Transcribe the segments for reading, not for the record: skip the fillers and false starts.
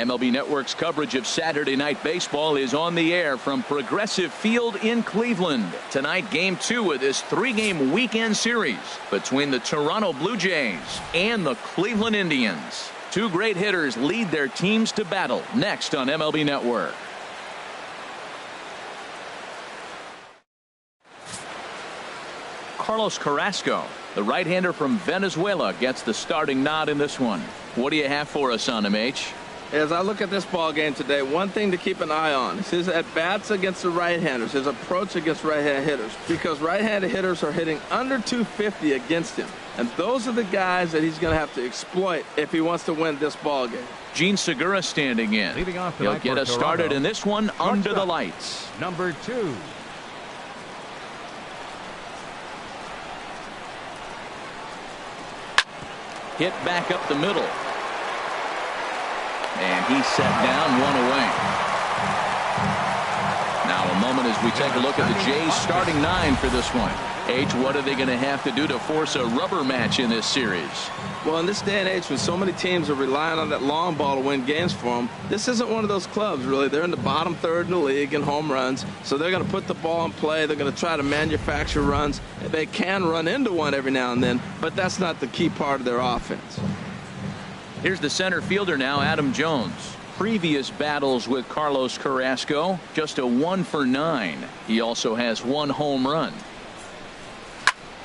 MLB Network's coverage of Saturday Night Baseball is on the air from Progressive Field in Cleveland. Tonight, Game 2 of this 3-game weekend series between the Toronto Blue Jays and the Cleveland Indians. Two great hitters lead their teams to battle next on MLB Network. Carlos Carrasco, the right-hander from Venezuela, gets the starting nod in this one. What do you have for us on him, H? As I look at this ball game today, one thing to keep an eye on is his at-bats against the right-handers, his approach against right-hand hitters, because right-handed hitters are hitting under 250 against him. And those are the guys that he's going to have to exploit if he wants to win this ball game. Gene Segura standing in. He'll get us started in this one under the lights. Number 2. Hit back up the middle. And he's set down, one away. Now a moment as we take a look at the Jays starting 9 for this one. H, what are they going to have to do to force a rubber match in this series? Well, in this day and age when so many teams are relying on that long ball to win games for them, this isn't one of those clubs, really. They're in the bottom third in the league in home runs, so they're going to put the ball in play. They're going to try to manufacture runs. They can run into one every now and then, but that's not the key part of their offense. Here's the center fielder now, Adam Jones. Previous battles with Carlos Carrasco, just a 1 for 9. He also has 1 home run.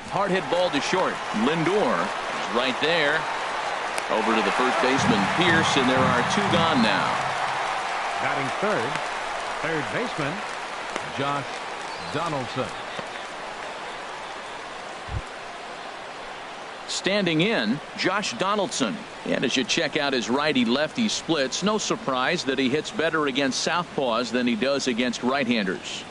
Hard hit ball to short. Lindor is right there. Over to the first baseman, Pierce, and there are 2 gone now. Batting third baseman, Josh Donaldson. Standing in, Josh Donaldson. And as you check out his righty-lefty splits, no surprise that he hits better against southpaws than he does against right-handers.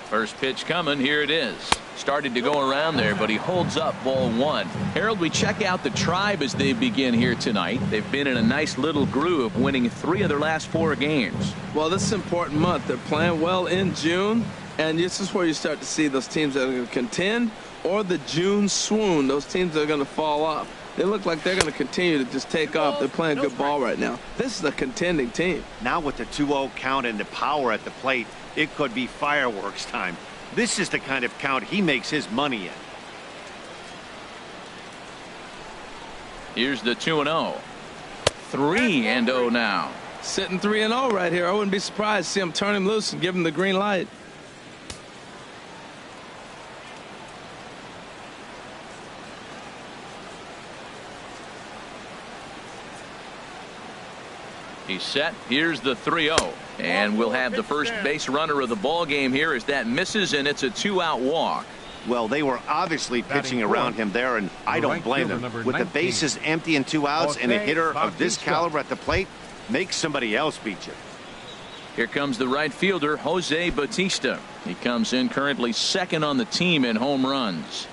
First pitch coming. Here it is. Started to go around there, but he holds up ball 1. Harold, we check out the Tribe as they begin here tonight. They've been in a nice little groove, winning 3 of their last 4 games. Well, this is an important month. They're playing well in June, and this is where you start to see those teams that are going to contend or the June swoon, those teams that are going to fall off. They look like they're going to continue to just take off. They're playing good ball right now. This is a contending team. Now with the 2-0 count and the power at the plate, it could be fireworks time. This is the kind of count he makes his money in. Here's the 2-0. 3-0 now. Sitting 3-0 right here. I wouldn't be surprised to see him turn him loose and give him the green light. He's set. Here's the 3-0. And we'll have the first base runner of the ball game here as that misses, and it's a 2-out walk. Well, they were obviously pitching around him there, and I don't blame them. With the bases empty and 2 outs and a hitter of this caliber at the plate, make somebody else beat you. Here comes the right fielder, Jose Bautista. He comes in currently 2nd on the team in home runs.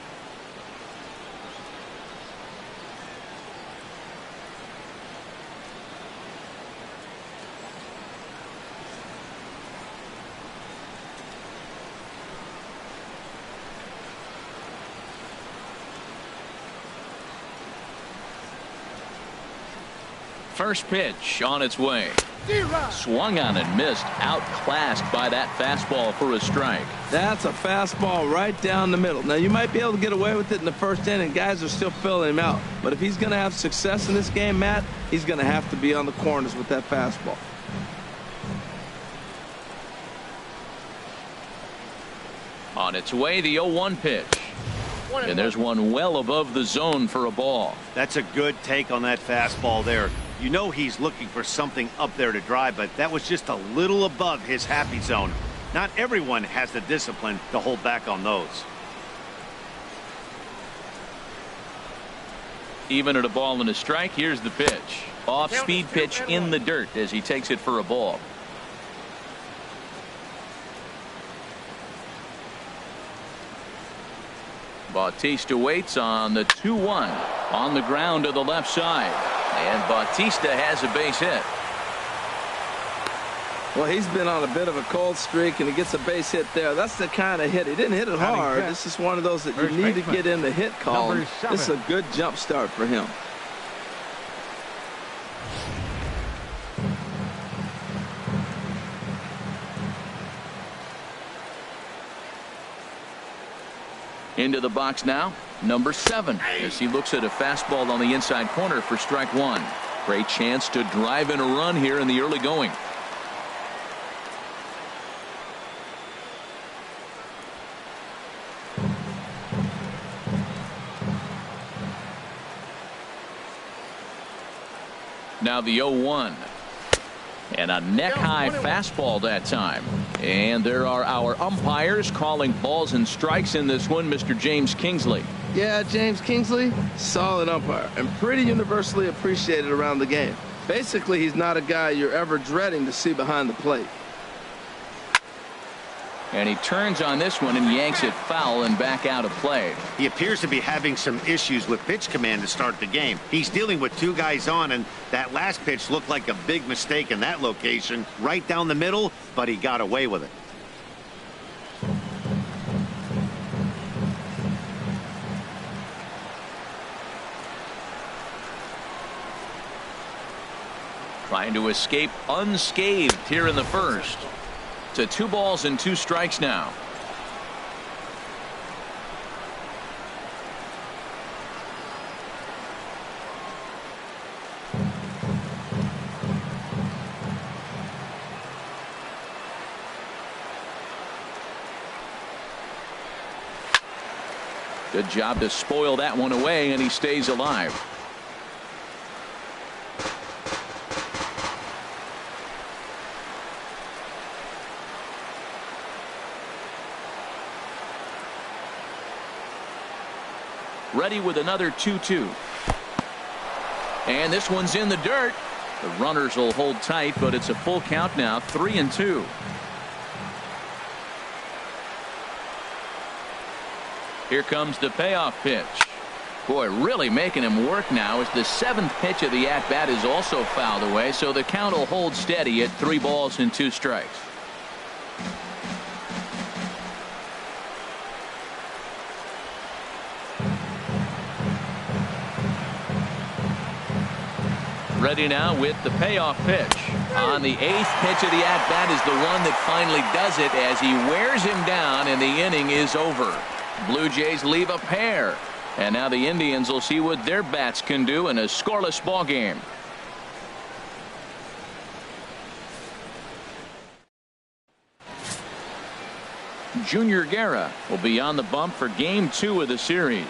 First pitch on its way. Swung on and missed. Outclassed by that fastball for a strike. That's a fastball right down the middle. Now, you might be able to get away with it in the first inning. Guys are still filling him out. But if he's going to have success in this game, Matt, he's going to have to be on the corners with that fastball. On its way, the 0-1 pitch. And there's one well above the zone for a ball. That's a good take on that fastball there. You know he's looking for something up there to drive, but that was just a little above his happy zone. Not everyone has the discipline to hold back on those. Even at a ball and a strike, here's the pitch. Off-speed pitch in the dirt as he takes it for a ball. Bautista waits on the 2-1 on the ground to the left side. And Bautista has a base hit. Well, he's been on a bit of a cold streak, and he gets a base hit there. That's the kind of hit. He didn't hit it hard. This is one of those that you need to get in the hit column. This is a good jump start for him. Into the box now, number 7, as he looks at a fastball on the inside corner for strike 1. Great chance to drive in a run here in the early going. Now the 0-1. And a neck-high fastball that time. And there are our umpires calling balls and strikes in this one, Mr. James Kingsley. Yeah, James Kingsley, solid umpire, and pretty universally appreciated around the game. Basically, he's not a guy you're ever dreading to see behind the plate. And he turns on this one and yanks it foul and back out of play. He appears to be having some issues with pitch command to start the game. He's dealing with 2 guys on, and that last pitch looked like a big mistake in that location, right down the middle, but he got away with it. Trying to escape unscathed here in the first. To 2 balls and 2 strikes now. Good job to spoil that one away, and he stays alive. Ready with another 2-2. And this one's in the dirt. The runners will hold tight, but it's a full count now, 3-2. Here comes the payoff pitch. Boy, really making him work now as the 7th pitch of the at-bat is also fouled away, so the count will hold steady at 3 balls and 2 strikes. Ready now with the payoff pitch. On the 8th pitch of the at-bat is the one that finally does it as he wears him down, and the inning is over. Blue Jays leave a pair, and now the Indians will see what their bats can do in a scoreless ball game. Junior Guerra will be on the bump for game 2 of the series.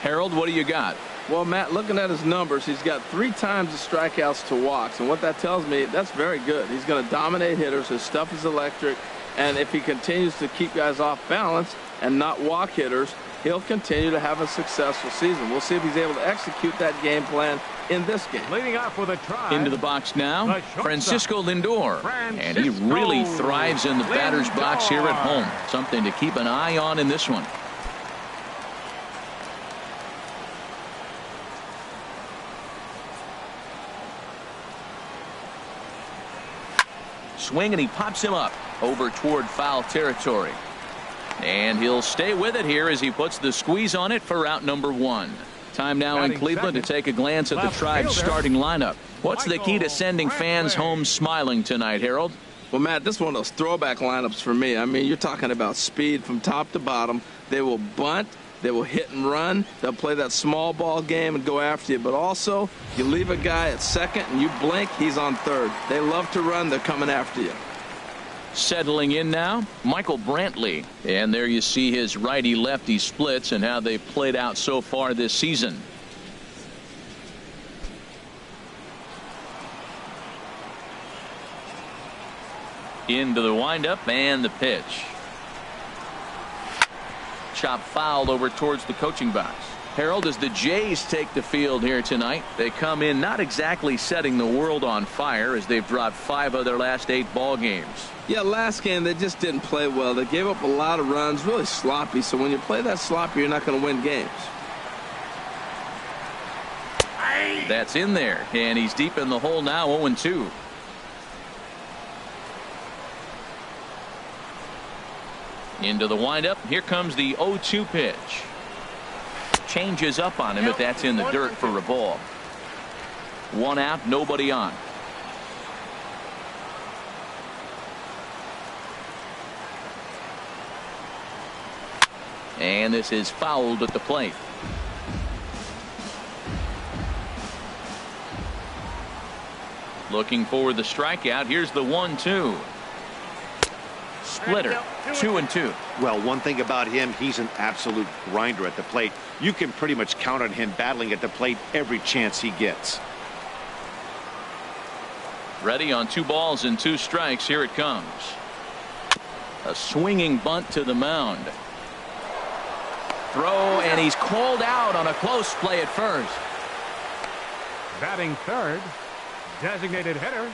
Harold, what do you got? Well, Matt, looking at his numbers, he's got 3 times the strikeouts to walks, and what that tells me, that's very good. He's going to dominate hitters. His stuff is electric, and if he continues to keep guys off balance and not walk hitters, he'll continue to have a successful season. We'll see if he's able to execute that game plan in this game. Leading off with a try. Into the box now, Francisco Lindor. And he really thrives in the batter's box here at home. Something to keep an eye on in this one. Swing, and he pops him up over toward foul territory. And he'll stay with it here as he puts the squeeze on it for out number 1. Time now in Cleveland to take a glance at the Tribe's starting lineup. What's the key to sending fans home smiling tonight, Harold? Well, Matt, this is one of those throwback lineups for me. I mean, you're talking about speed from top to bottom. They will bunt. They will hit and run. They'll play that small ball game and go after you. But also, you leave a guy at second and you blink, he's on third. They love to run. They're coming after you. Settling in now, Michael Brantley. And there you see his righty-lefty splits and how they've played out so far this season. Into the windup and the pitch. Chop fouled over towards the coaching box. Harold, as the Jays take the field here tonight, they come in not exactly setting the world on fire as they've dropped 5 of their last 8 ball games. Yeah, last game they just didn't play well. They gave up a lot of runs, really sloppy. So when you play that sloppy, you're not going to win games. That's in there, and he's deep in the hole now, 0-2. Into the windup. Here comes the 0-2 pitch. Changes up on him, but that's in the dirt for a ball. 1 out, nobody on. And this is fouled at the plate. Looking for the strikeout. Here's the 1-2. Splitter. 2-2. Well, one thing about him, he's an absolute grinder at the plate. You can pretty much count on him battling at the plate every chance he gets. Ready on 2 balls and 2 strikes. Here it comes. A swinging bunt to the mound. Throw, and he's called out on a close play at first. Batting third, designated hitter,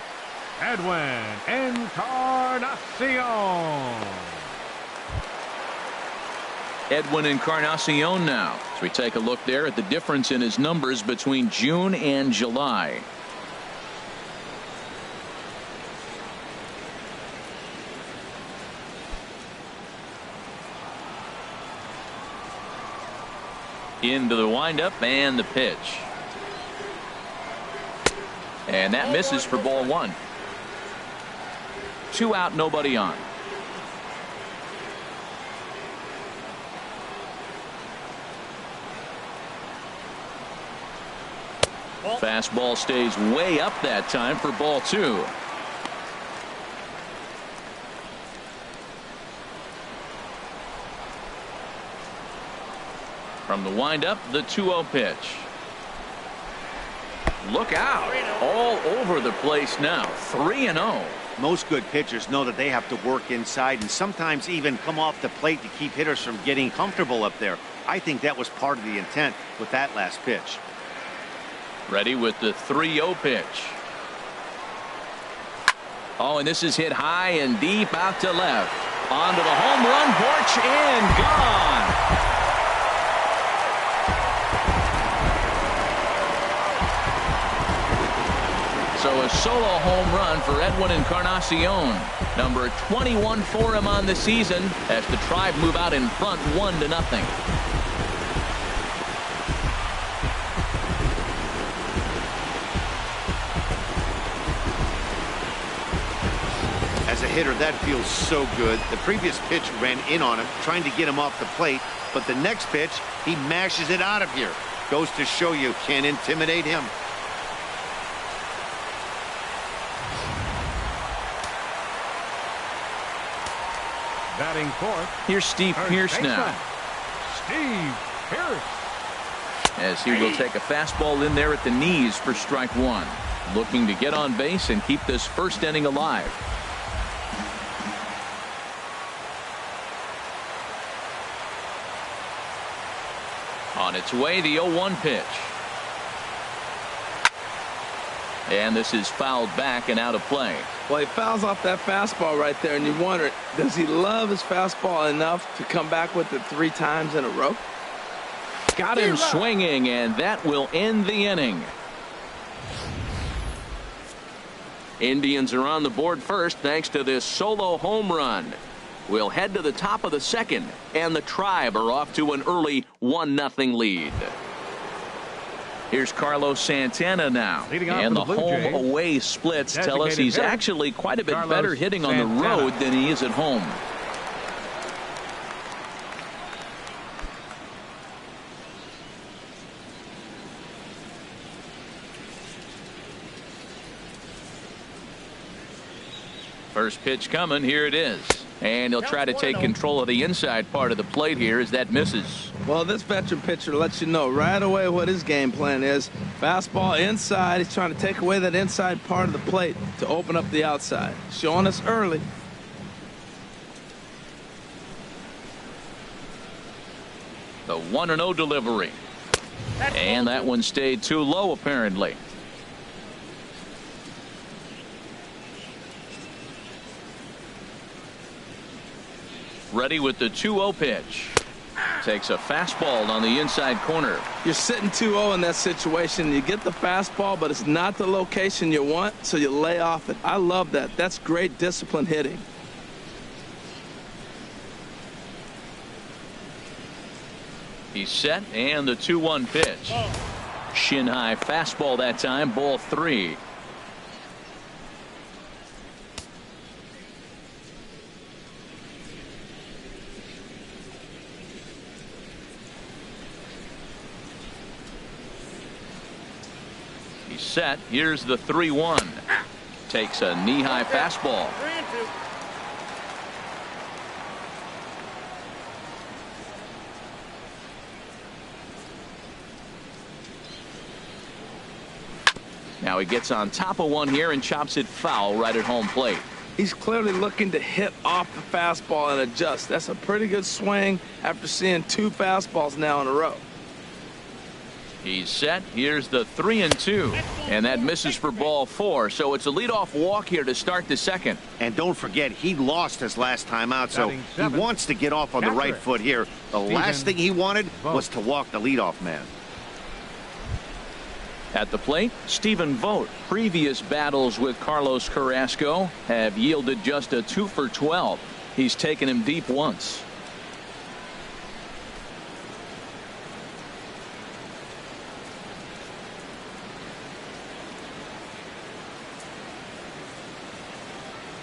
Edwin Encarnacion. Edwin Encarnacion now. As we take a look there at the difference in his numbers between June and July. Into the windup and the pitch. And that misses for ball 1. 2 out, nobody on. Fastball stays way up that time for ball 2. From the windup, the 2-0 pitch. Look out. All over the place now. 3-0. Most good pitchers know that they have to work inside and sometimes even come off the plate to keep hitters from getting comfortable up there. I think that was part of the intent with that last pitch. Ready with the 3-0 pitch. Oh, and this is hit high and deep out to left. Onto the home run porch and gone. So a solo home run for Edwin Encarnacion. Number 21 for him on the season as the Tribe move out in front 1-0. As a hitter, that feels so good. The previous pitch ran in on him, trying to get him off the plate. But the next pitch, he mashes it out of here. Goes to show you can't intimidate him. Batting fourth. Here's Steve Pearce now. Steve Pearce. As he will take a fastball in there at the knees for strike 1. Looking to get on base and keep this first inning alive. On its way, the 0-1 pitch. And this is fouled back and out of play. Well, he fouls off that fastball right there, and you wonder, does he love his fastball enough to come back with it 3 times in a row? Got him swinging, and that will end the inning. Indians are on the board first thanks to this solo home run. We'll head to the top of the second, and the Tribe are off to an early 1-0 lead. Here's Carlos Santana now. And the home-away splits tell us he's actually quite a bit better hitting on the road than he is at home. First pitch coming. Here it is. And he'll try to take control of the inside part of the plate here as that misses. Well, this veteran pitcher lets you know right away what his game plan is. Fastball inside. He's trying to take away that inside part of the plate to open up the outside. Showing us early. The 1-0 delivery. And that one stayed too low apparently. Ready with the 2-0 pitch. Takes a fastball on the inside corner. You're sitting 2-0 in that situation. You get the fastball, but it's not the location you want, so you lay off it. I love that. That's great disciplined hitting. He's set, and the 2-1 pitch. Shin high fastball that time, ball 3. He's set. Here's the 3-1. Takes a knee-high fastball. Now he gets on top of one here and chops it foul right at home plate. He's clearly looking to hit off the fastball and adjust. That's a pretty good swing after seeing 2 fastballs now in a row. He's set. Here's the 3-2. And that misses for ball 4. So it's a leadoff walk here to start the second. And don't forget, he lost his last time out, so he wants to get off on the right foot here. The last thing he wanted was to walk the leadoff man. At the plate, Stephen Vogt. Previous battles with Carlos Carrasco have yielded just a 2 for 12. He's taken him deep once.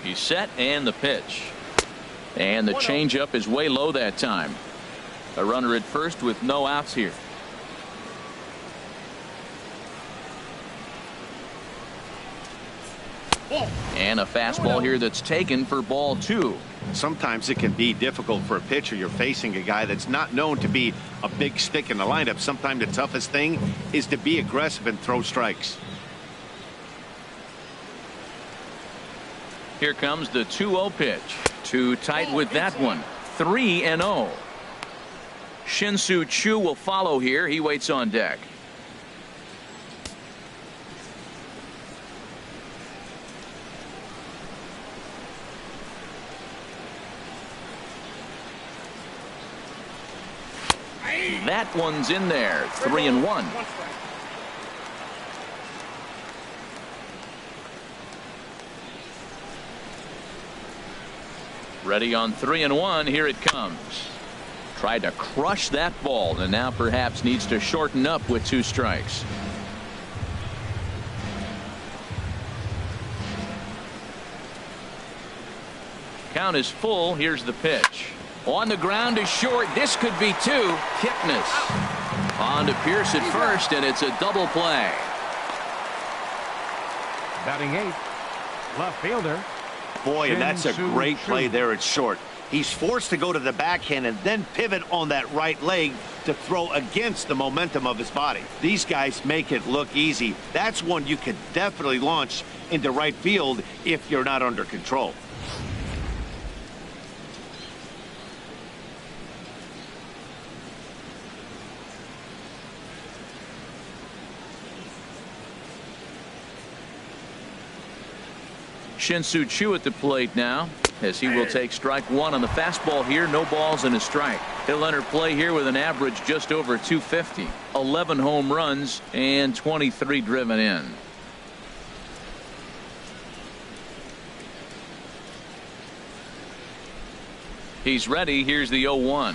He's set, and the pitch. And the changeup is way low that time. A runner at first with no outs here. And a fastball here that's taken for ball 2. Sometimes it can be difficult for a pitcher. You're facing a guy that's not known to be a big stick in the lineup. Sometimes the toughest thing is to be aggressive and throw strikes. Here comes the 2-0 pitch. Too tight with that one. 3-0. Shin-Soo Choo will follow here. He waits on deck. That one's in there. 3-1. Ready on 3-1. Here it comes. Tried to crush that ball, and now perhaps needs to shorten up with 2 strikes. Count is full. Here's the pitch. On the ground is short. This could be 2. Kipnis. On to Pierce at first, and it's a double play. Batting 8th, left fielder. Boy, and that's a great play there at short. He's forced to go to the backhand and then pivot on that right leg to throw against the momentum of his body. These guys make it look easy. That's one you could definitely launch into right field if you're not under control. Shin-Soo Choo at the plate now, as he will take strike 1 on the fastball here. No balls and a strike. He'll enter play here with an average just over 250. 11 home runs and 23 driven in. He's ready. Here's the 0-1.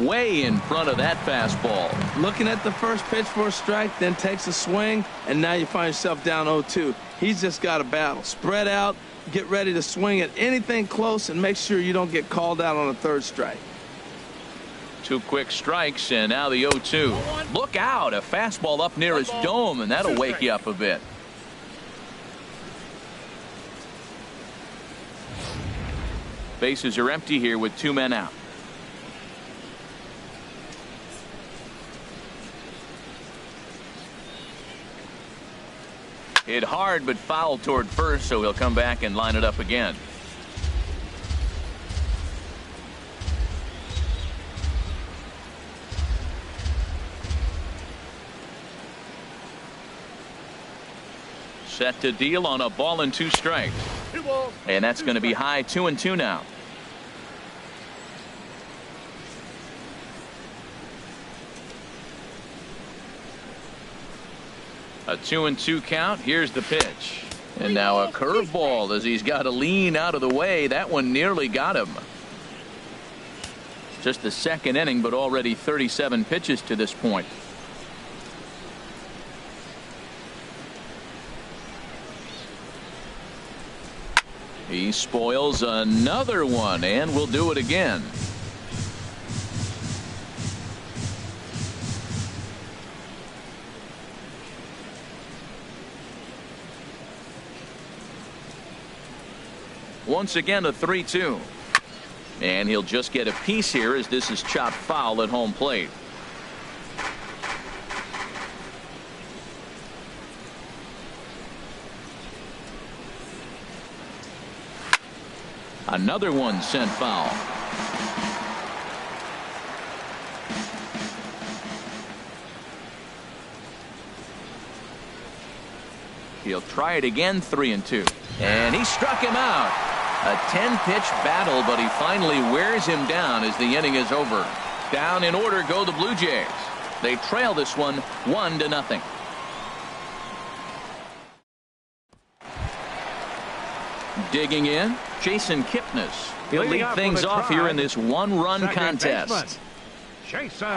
Way in front of that fastball. Looking at the first pitch for a strike, then takes a swing, and now you find yourself down 0-2. He's just got a battle. Spread out, get ready to swing at anything close, and make sure you don't get called out on a 3rd strike. 2 quick strikes, and now the 0-2. Look out, a fastball up near his dome, and that'll wake you up a bit. Bases are empty here with 2 men out. Hit hard but foul toward first, so he'll come back and line it up again. Set to deal on a ball and 2 strikes. And that's going to be high 2-2 now. A 2-2 count. Here's the pitch. And now a curveball as he's got to lean out of the way. That one nearly got him. Just the second inning, but already 37 pitches to this point. He spoils another one, and will do it again. Once again, a 3-2. And he'll just get a piece here as this is chopped foul at home plate. Another one sent foul. He'll try it again, 3-2. And he struck him out. A 10-pitch battle, but he finally wears him down as the inning is over. Down in order go the Blue Jays. They trail this one 1-0. Digging in, Jason Kipnis. He'll lead things off here in this one-run contest. Jason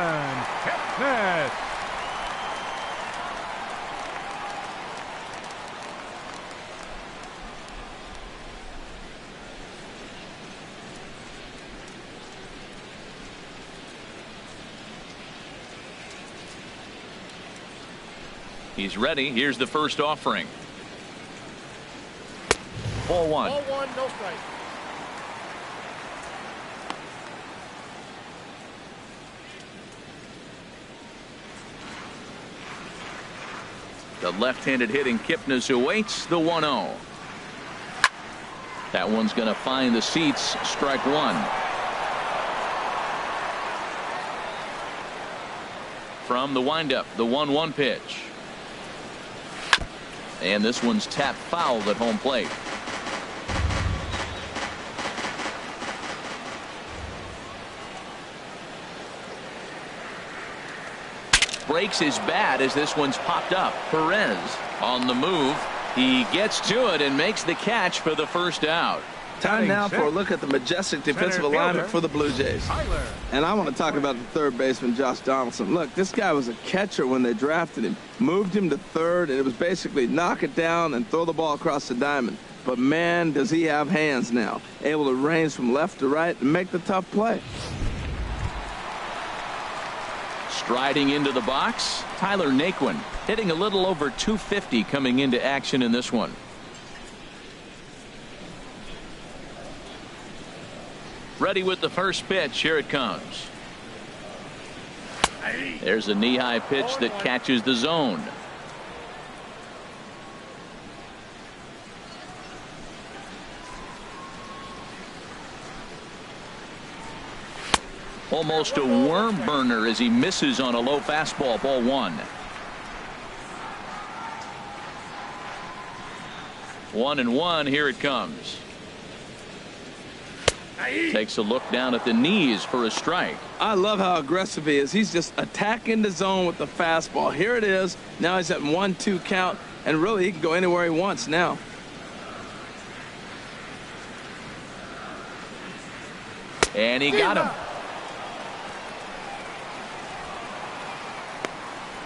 Kipnis. He's ready. Here's the first offering. Ball one. Ball one, no strike. The left-handed hitting Kipnis awaits the 1-0. That one's going to find the seats. Strike one. From the windup, the 1-1 pitch. And this one's tapped foul at home plate. Breaks his bat as this one's popped up. Perez on the move. He gets to it and makes the catch for the first out. Time now for a look at the majestic defensive alignment for the Blue Jays. And I want to talk about the third baseman, Josh Donaldson. Look, this guy was a catcher when they drafted him. Moved him to third, and it was basically knock it down and throw the ball across the diamond. But, man, does he have hands now. Able to range from left to right and make the tough play. Striding into the box, Tyler Naquin, hitting a little over 250 coming into action in this one. Ready with the first pitch. Here it comes. There's a knee-high pitch that catches the zone. Almost a worm burner as he misses on a low fastball. Ball one. 1-1. Here it comes. Takes a look down at the knees for a strike. I love how aggressive he is. He's just attacking the zone with the fastball. Here it is. Now he's at 1-2 count, and really he can go anywhere he wants now. And he got him.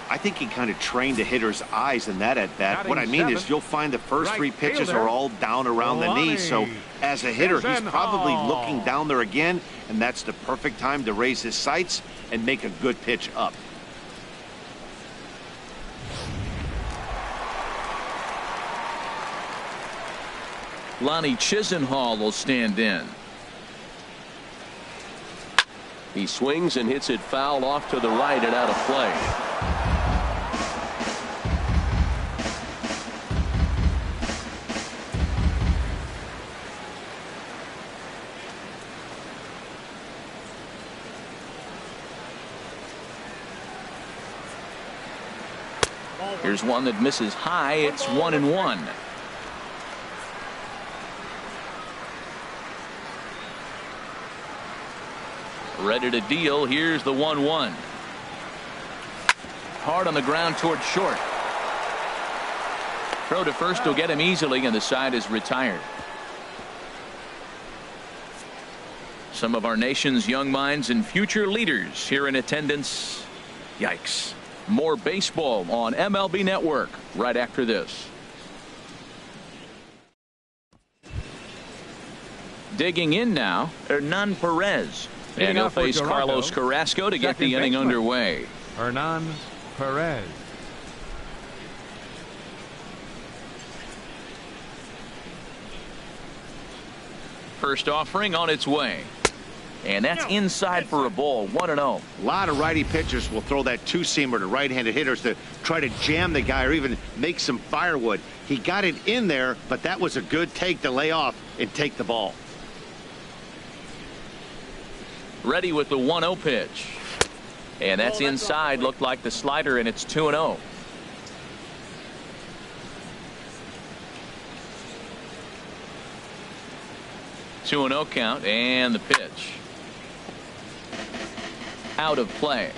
I think he kind of trained the hitter's eyes in that at bat. What I mean is you'll find the first three pitches are all down around the knees. So as a hitter, he's probably looking down there again, and that's the perfect time to raise his sights and make a good pitch up. Lonnie Chisenhall will stand in. He swings and hits it foul off to the right and out of play. Here's one that misses high. It's 1-1. Ready to deal. Here's the 1-1. Hard on the ground toward short. Throw to first will get him easily, and the side is retired. Some of our nation's young minds and future leaders here in attendance. Yikes. More baseball on MLB Network right after this. Digging in now, Hernan Perez. And he'll face Carlos Carrasco to get the inning underway. Hernan Perez. First offering on its way. And that's inside for a ball. 1-0. A lot of righty pitchers will throw that two-seamer to right-handed hitters to try to jam the guy or even make some firewood. He got it in there, but that was a good take to lay off and take the ball. Ready with the 1-0 pitch. And that's inside. Looked like the slider, and it's 2-0. Two and 0 count, and the pitch. Out of play.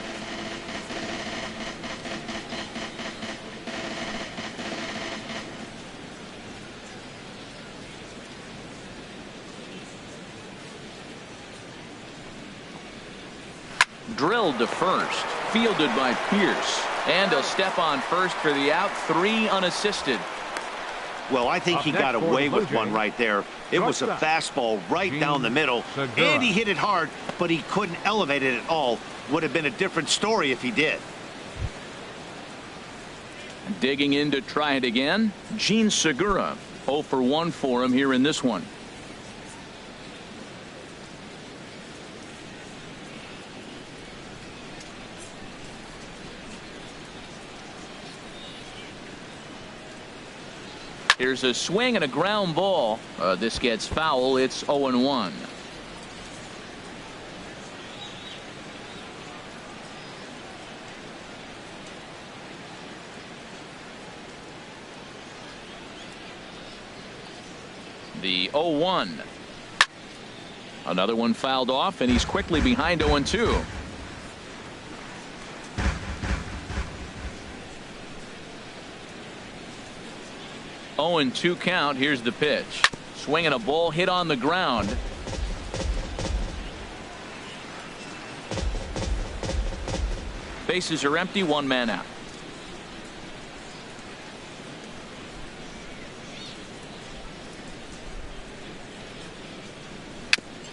Drilled to first. Fielded by Pierce. And a step on first for the out. 3 unassisted. Well, I think he got away with one right there. It was a fastball right down the middle, and he hit it hard, but he couldn't elevate it at all. Would have been a different story if he did. Digging in to try it again, Gene Segura. 0 for 1 for him here in this one. Here's a swing and a ground ball. This gets foul. It's 0-1. The 0-1. Another one fouled off, and he's quickly behind 0-2. Oh, and 2 count. Here's the pitch. Swinging a ball hit on the ground. Bases are empty. 1 man out.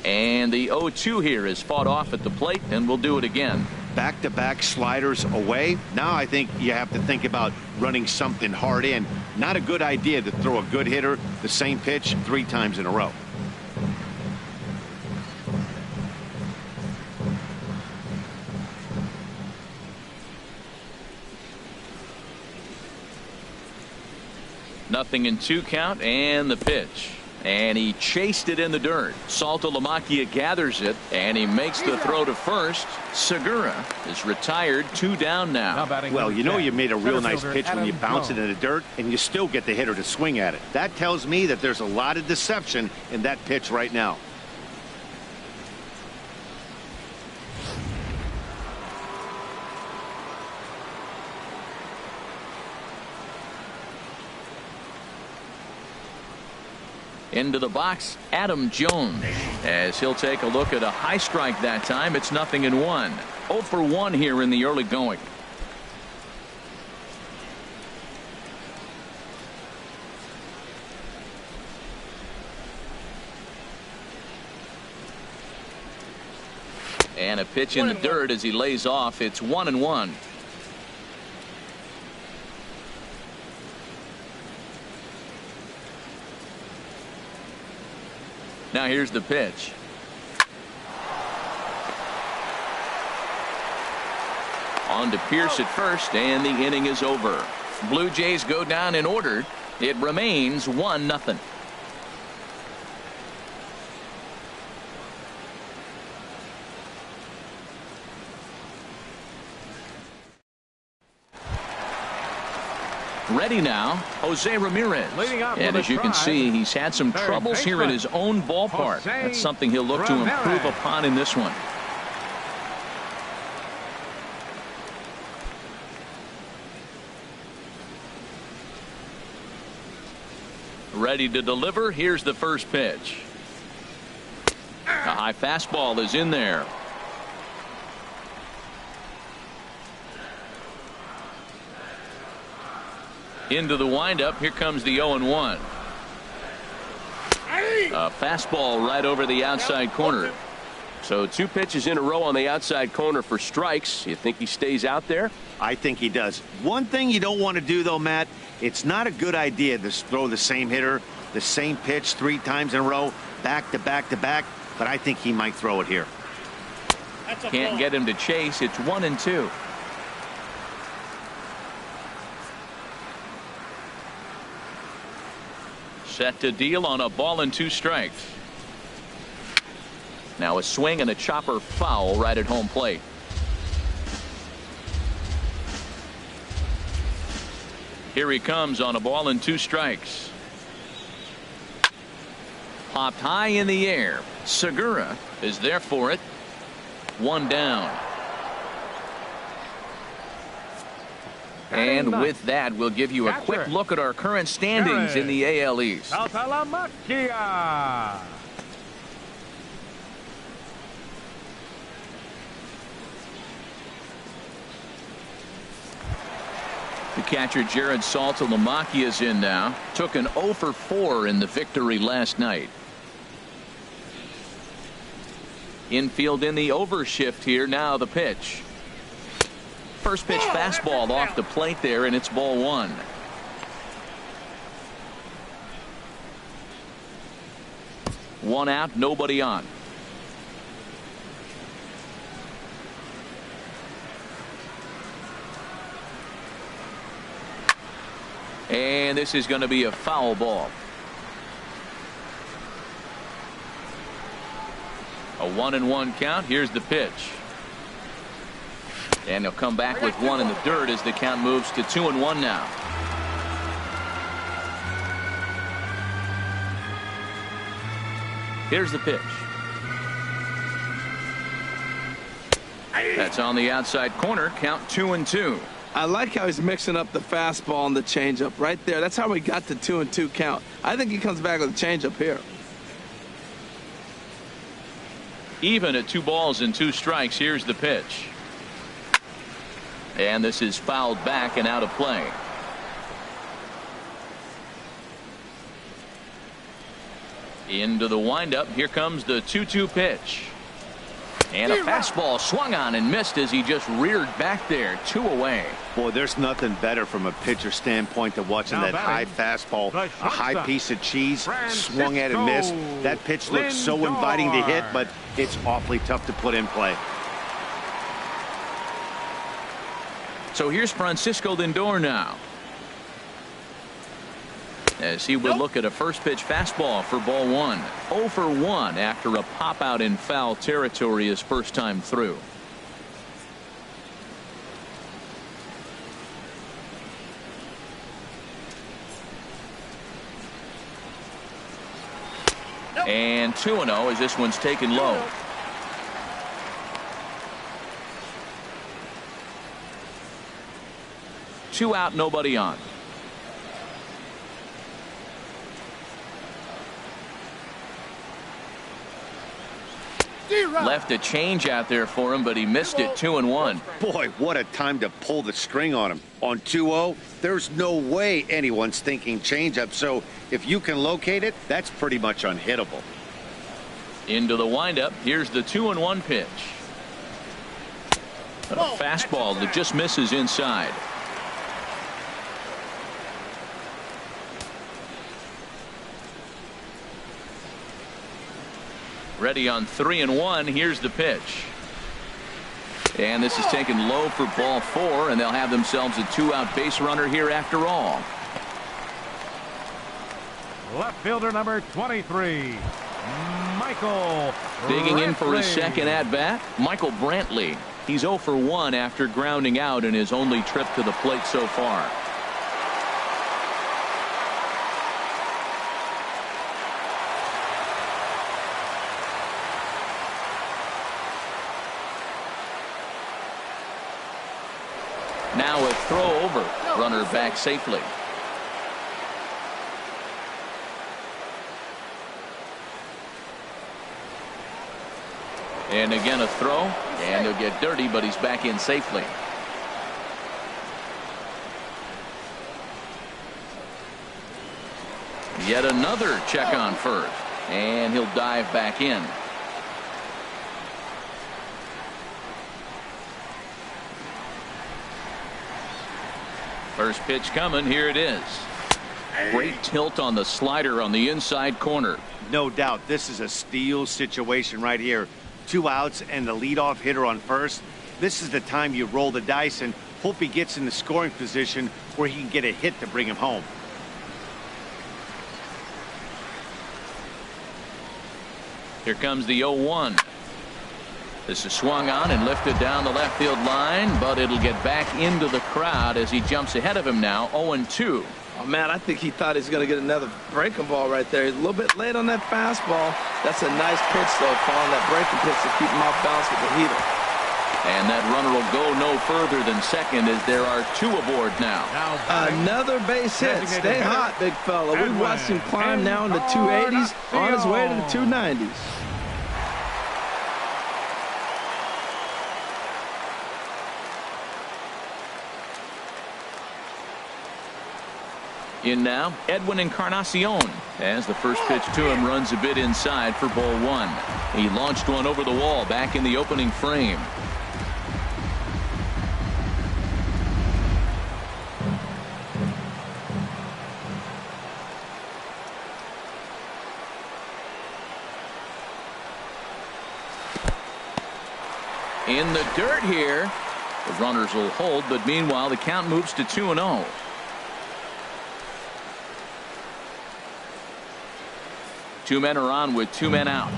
And the 0-2 here is fought off at the plate, and we'll do it again. Back-to-back sliders away. Now I think you have to think about running something hard in. Not a good idea to throw a good hitter the same pitch 3 times in a row. Nothing in 2 count, and the pitch. And he chased it in the dirt. Saltalamacchia gathers it, and he makes the throw to first. Segura is retired. 2 down now. Well, you know you made a real nice pitch when you bounce it in the dirt, and you still get the hitter to swing at it. That tells me that there's a lot of deception in that pitch right now. Into the box, Adam Jones, as he'll take a look at a high strike that time. It's 0-1. 0 for 1 here in the early going. And a pitch in the dirt as he lays off. It's 1-1. Now here's the pitch. On to Pierce at first, and the inning is over. Blue Jays go down in order. It remains 1-0. Ready now, Jose Ramirez. And as you can see, he's had some troubles here in his own ballpark. That's something he'll look to improve upon in this one. Ready to deliver. Here's the first pitch. A High fastball is in there. Into the windup. Here comes the 0-1. A fastball right over the outside corner. So 2 pitches in a row on the outside corner for strikes. You think he stays out there? I think he does. One thing you don't want to do, though, Matt, it's not a good idea to throw the same hitter, the same pitch 3 times in a row, back to back to back, but I think he might throw it here. Can't get him to chase. It's 1-2. Set to deal on a ball and 2 strikes. Now a swing and a chopper foul right at home plate. Here he comes on a ball and 2 strikes. Popped high in the air. Segura is there for it. 1 down. And with that, we'll give you a quick look at our current standings in the AL East. The catcher Jared Saltalamacchia is in now. Took an 0 for 4 in the victory last night. Infield in the overshift here. Now the pitch. First pitch fastball off the plate there, and it's ball 1. One out, nobody on. And this is going to be a foul ball. A 1-1 count. Here's the pitch. And he'll come back with 1 in the dirt as the count moves to 2-1 now. Here's the pitch. That's on the outside corner. Count 2-2. I like how he's mixing up the fastball and the changeup right there. That's how we got the 2-2 count. I think he comes back with a changeup here. Even at 2 balls and 2 strikes. Here's the pitch. And this is fouled back and out of play. Into the windup. Here comes the 2-2 pitch. And a fastball swung on and missed as he just reared back there. 2 away. Boy, there's nothing better from a pitcher standpoint than watching that high fastball, a high piece of cheese, swung at and missed. That pitch looks so inviting to hit, but it's awfully tough to put in play. So here's Francisco Lindor now, as he would look at a first pitch fastball for ball 1. 0 for 1 after a pop out in foul territory his first time through. And 2-0 as this one's taken low. Two out, nobody on. Left a change out there for him, but he missed it. 2-1. Boy, what a time to pull the string on him. On 2-0, there's no way anyone's thinking changeup. So if you can locate it, that's pretty much unhittable. Into the windup. Here's the 2-1 pitch. A fastball that just misses inside. Ready on 3-1. Here's the pitch. And this is taken low for ball 4, and they'll have themselves a 2-out base runner here after all. Left fielder number 23, Michael Digging in for his Brantley. second at-bat, Michael Brantley. He's 0 for 1 after grounding out in his only trip to the plate so far. Now a throw over. Runner back safely. And again a throw, and he'll get dirty, but he's back in safely. Yet another check on first, and he'll dive back in. First pitch coming. Here it is. Great tilt on the slider on the inside corner. No doubt this is a steal situation right here. 2 outs and the leadoff hitter on first. This is the time you roll the dice and hope he gets in the scoring position where he can get a hit to bring him home. Here comes the 0-1. This is swung on and lifted down the left field line, but it'll get back into the crowd as he jumps ahead of him now. 0-2. Oh, man, I think he thought he was going to get another breaking ball right there. He's a little bit late on that fastball. That's a nice pitch, though, following that breaking pitch to keep him off balance with the heater. And that runner will go no further than second as there are 2 aboard now. Another base hit. Stay hot, big fella. We've watched him climb now in the 280s, on his way to the 290s. In now, Edwin Encarnacion, as the first pitch to him runs a bit inside for ball 1. He launched one over the wall back in the opening frame. In the dirt here. The runners will hold, but meanwhile the count moves to 2-0. Two men are on with 2 men out.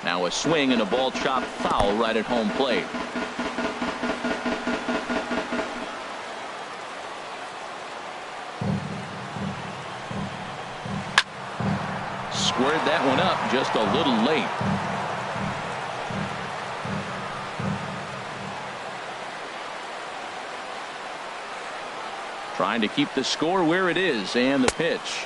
Now a swing and a ball chopped foul right at home plate. Squared that one up just a little late. Trying to keep the score where it is, and the pitch.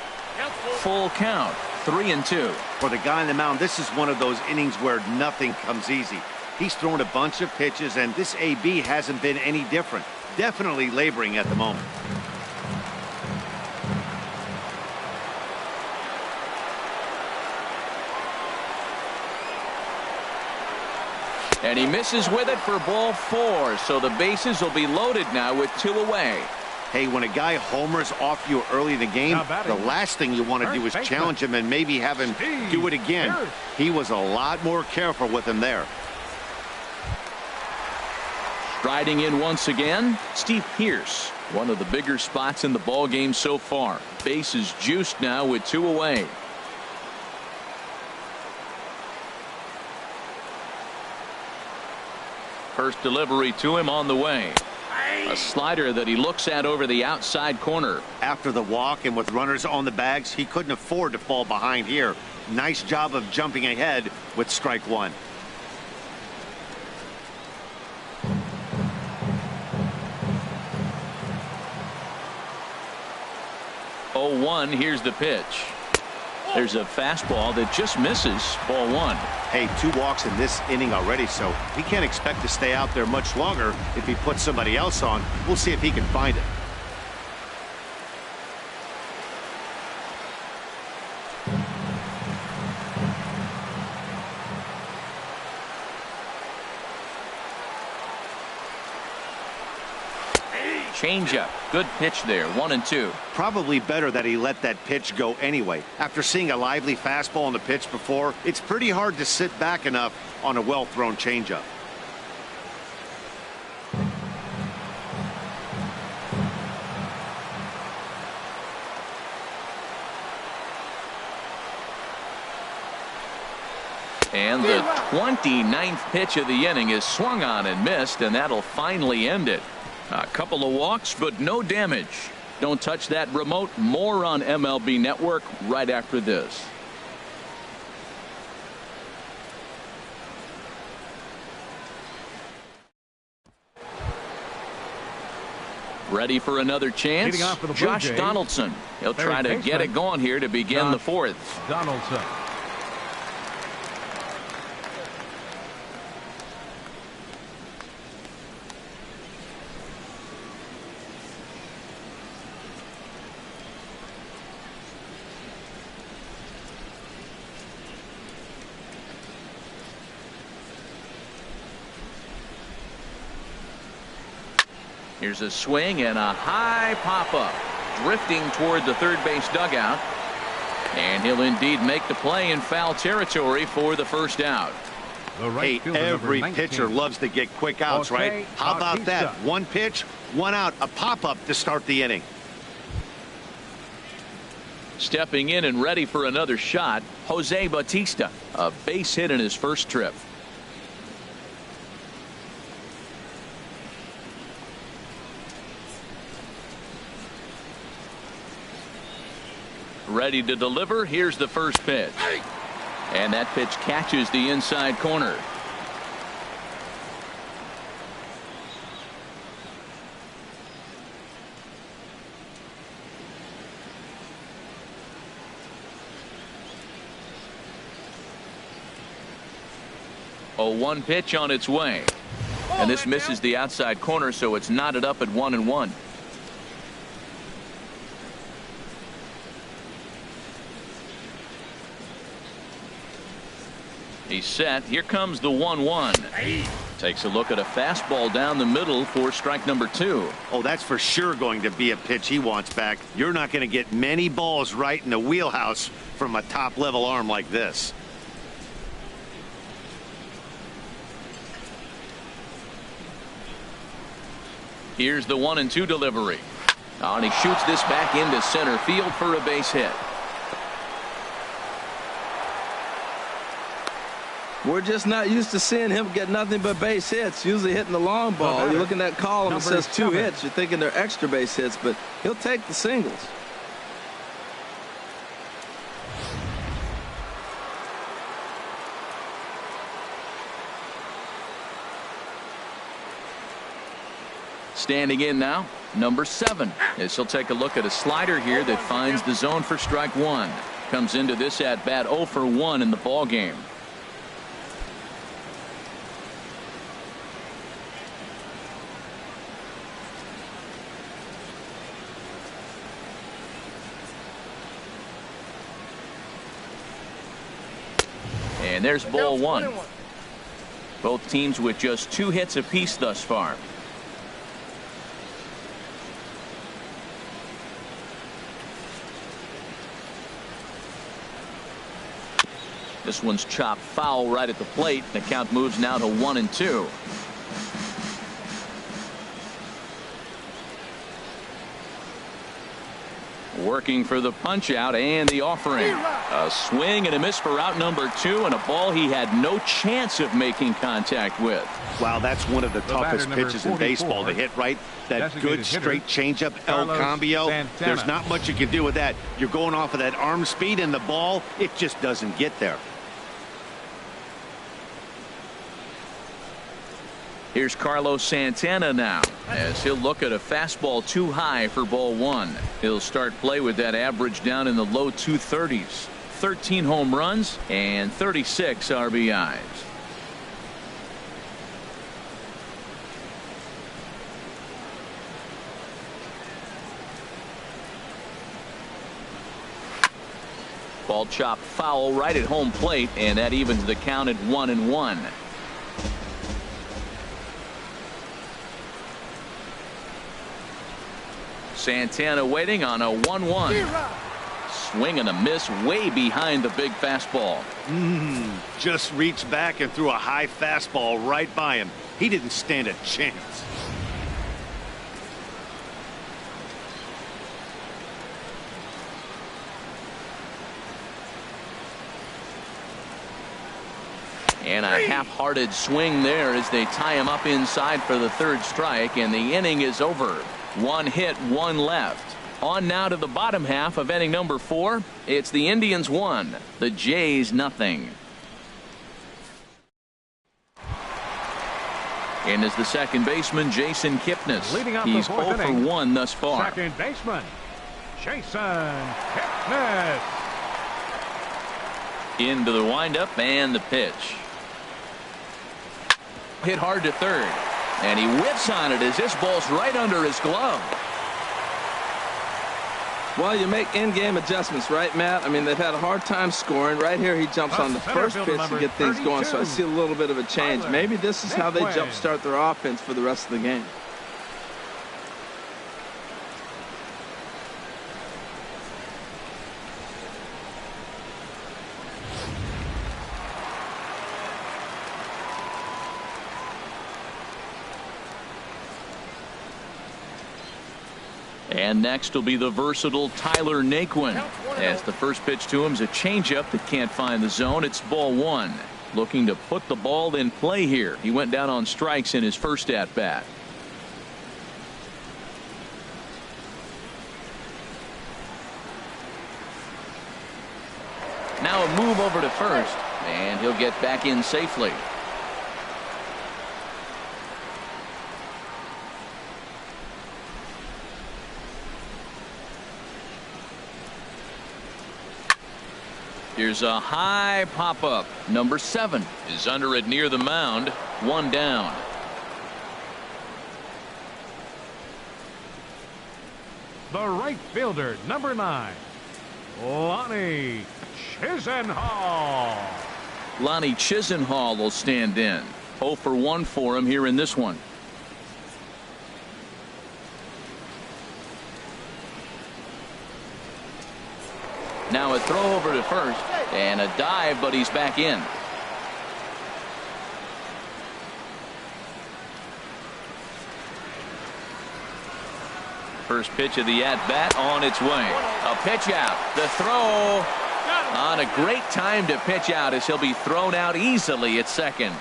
Full count, 3-2. For the guy on the mound, this is one of those innings where nothing comes easy. He's thrown a bunch of pitches, and this AB hasn't been any different. Definitely laboring at the moment. And he misses with it for ball 4, so the bases will be loaded now with 2 away. Hey, when a guy homers off you early in the game, the last thing you want to do is challenge him and maybe have him do it again. He was a lot more careful with him there. Striding in once again, Steve Pearce. One of the bigger spots in the ball game so far. Bases juiced now with 2 away. First delivery to him on the way. A slider that he looks at over the outside corner. After the walk and with runners on the bags, he couldn't afford to fall behind here. Nice job of jumping ahead with strike 1. Oh, 1. Here's the pitch. There's a fastball that just misses. Ball 1. Hey, 2 walks in this inning already, so he can't expect to stay out there much longer if he puts somebody else on. We'll see if he can find it. Changeup. Good pitch there. 1-2. Probably better that he let that pitch go anyway. After seeing a lively fastball on the pitch before, it's pretty hard to sit back enough on a well-thrown changeup. And the 29th pitch of the inning is swung on and missed, and that'll finally end it. A couple of walks, but no damage. Don't touch that remote. More on MLB Network right after this. Ready for another chance. Josh Donaldson. He'll try to get it going here to begin the fourth. Donaldson. Here's a swing and a high pop-up. Drifting toward the third base dugout. And he'll indeed make the play in foul territory for the first out. Hey, every pitcher loves to get quick outs, right? How about that? One pitch, one out, a pop-up to start the inning. Stepping in and ready for another shot, Jose Bautista. A base hit in his first trip. Ready to deliver. Here's the first pitch. And that pitch catches the inside corner. A 1 pitch on its way. And this misses the outside corner, so it's knotted up at 1-1. He's set. Here comes the 1-1. Takes a look at a fastball down the middle for strike number 2. Oh, that's for sure going to be a pitch he wants back. You're not going to get many balls right in the wheelhouse from a top-level arm like this. Here's the 1-2 delivery. Oh, and he shoots this back into center field for a base hit. We're just not used to seeing him get nothing but base hits, usually hitting the long ball. You're looking at that column that says 2 hits. You're thinking they're extra base hits, but he'll take the singles. Standing in now, number 7. As he'll take a look at a slider here that finds the zone for strike 1. Comes into this at bat 0 for 1 in the ball game. And there's ball 1. Both teams with just 2 hits apiece thus far. This one's chopped foul right at the plate. The count moves now to 1-2. Working for the punch out and the offering. A swing and a miss for out number 2, and a ball he had no chance of making contact with. Wow, that's one of the toughest pitches in baseball to hit, right? That good straight changeup, El Cambio. There's not much you can do with that. You're going off of that arm speed, and the ball, it just doesn't get there. Here's Carlos Santana now, as he'll look at a fastball too high for ball 1. He'll start play with that average down in the low 230s. 13 home runs and 36 RBIs. Ball chopped foul right at home plate, and that evens the count at 1-1. Santana waiting on a 1-1. Swing and a miss way behind the big fastball. Just reached back and threw a high fastball right by him. He didn't stand a chance. And a half-hearted swing there as they tie him up inside for the third strike, and the inning is over. 1 hit, 1 left. On now to the bottom half of inning number 4. It's the Indians 1, the Jays nothing. In is the second baseman, Jason Kipnis. Leading off He's the 0 fourth for inning. 1 thus far. Second baseman, Jason Kipnis. Into the windup and the pitch. Hit hard to third. And he whips on it as this ball's right under his glove. Well, you make in-game adjustments, right, Matt? I mean, they've had a hard time scoring. Right here, he jumps on the first pitch to get things going, so I see a little bit of a change. Maybe this is how they jumpstart their offense for the rest of the game. And next will be the versatile Tyler Naquin. As the first pitch to him is a changeup that can't find the zone. It's ball 1. Looking to put the ball in play here. He went down on strikes in his first at bat. Now a move over to first, and he'll get back in safely. Here's a high pop-up. Number 7 is under it near the mound. 1 down. The right fielder, number 9, Lonnie Chisenhall. Lonnie Chisenhall will stand in. 0 for 1 for him here in this one. Now a throw over to first and a dive, but he's back in. First pitch of the at-bat on its way. A pitch out. The throw on a great time to pitch out as he'll be thrown out easily at second.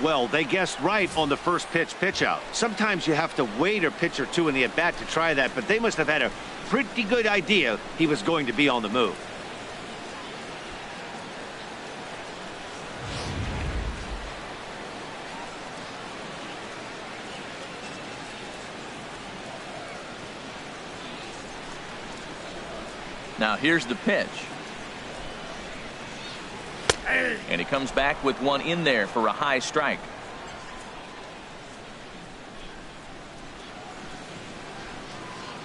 Well, they guessed right on the first pitch out. Sometimes you have to wait a pitch or two in the at-bat to try that, but they must have had a pretty good idea he was going to be on the move. Now here's the pitch. And he comes back with one in there for a high strike.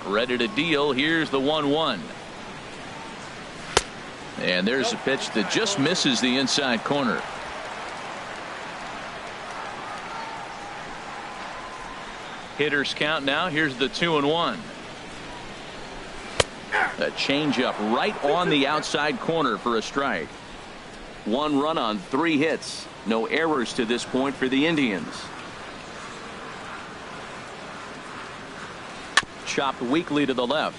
Ready to deal. Here's the 1-1. And there's a pitch that just misses the inside corner. Hitters count now. Here's the 2-1. A changeup right on the outside corner for a strike. 1 run on 3 hits. No errors to this point for the Indians. Chopped weakly to the left.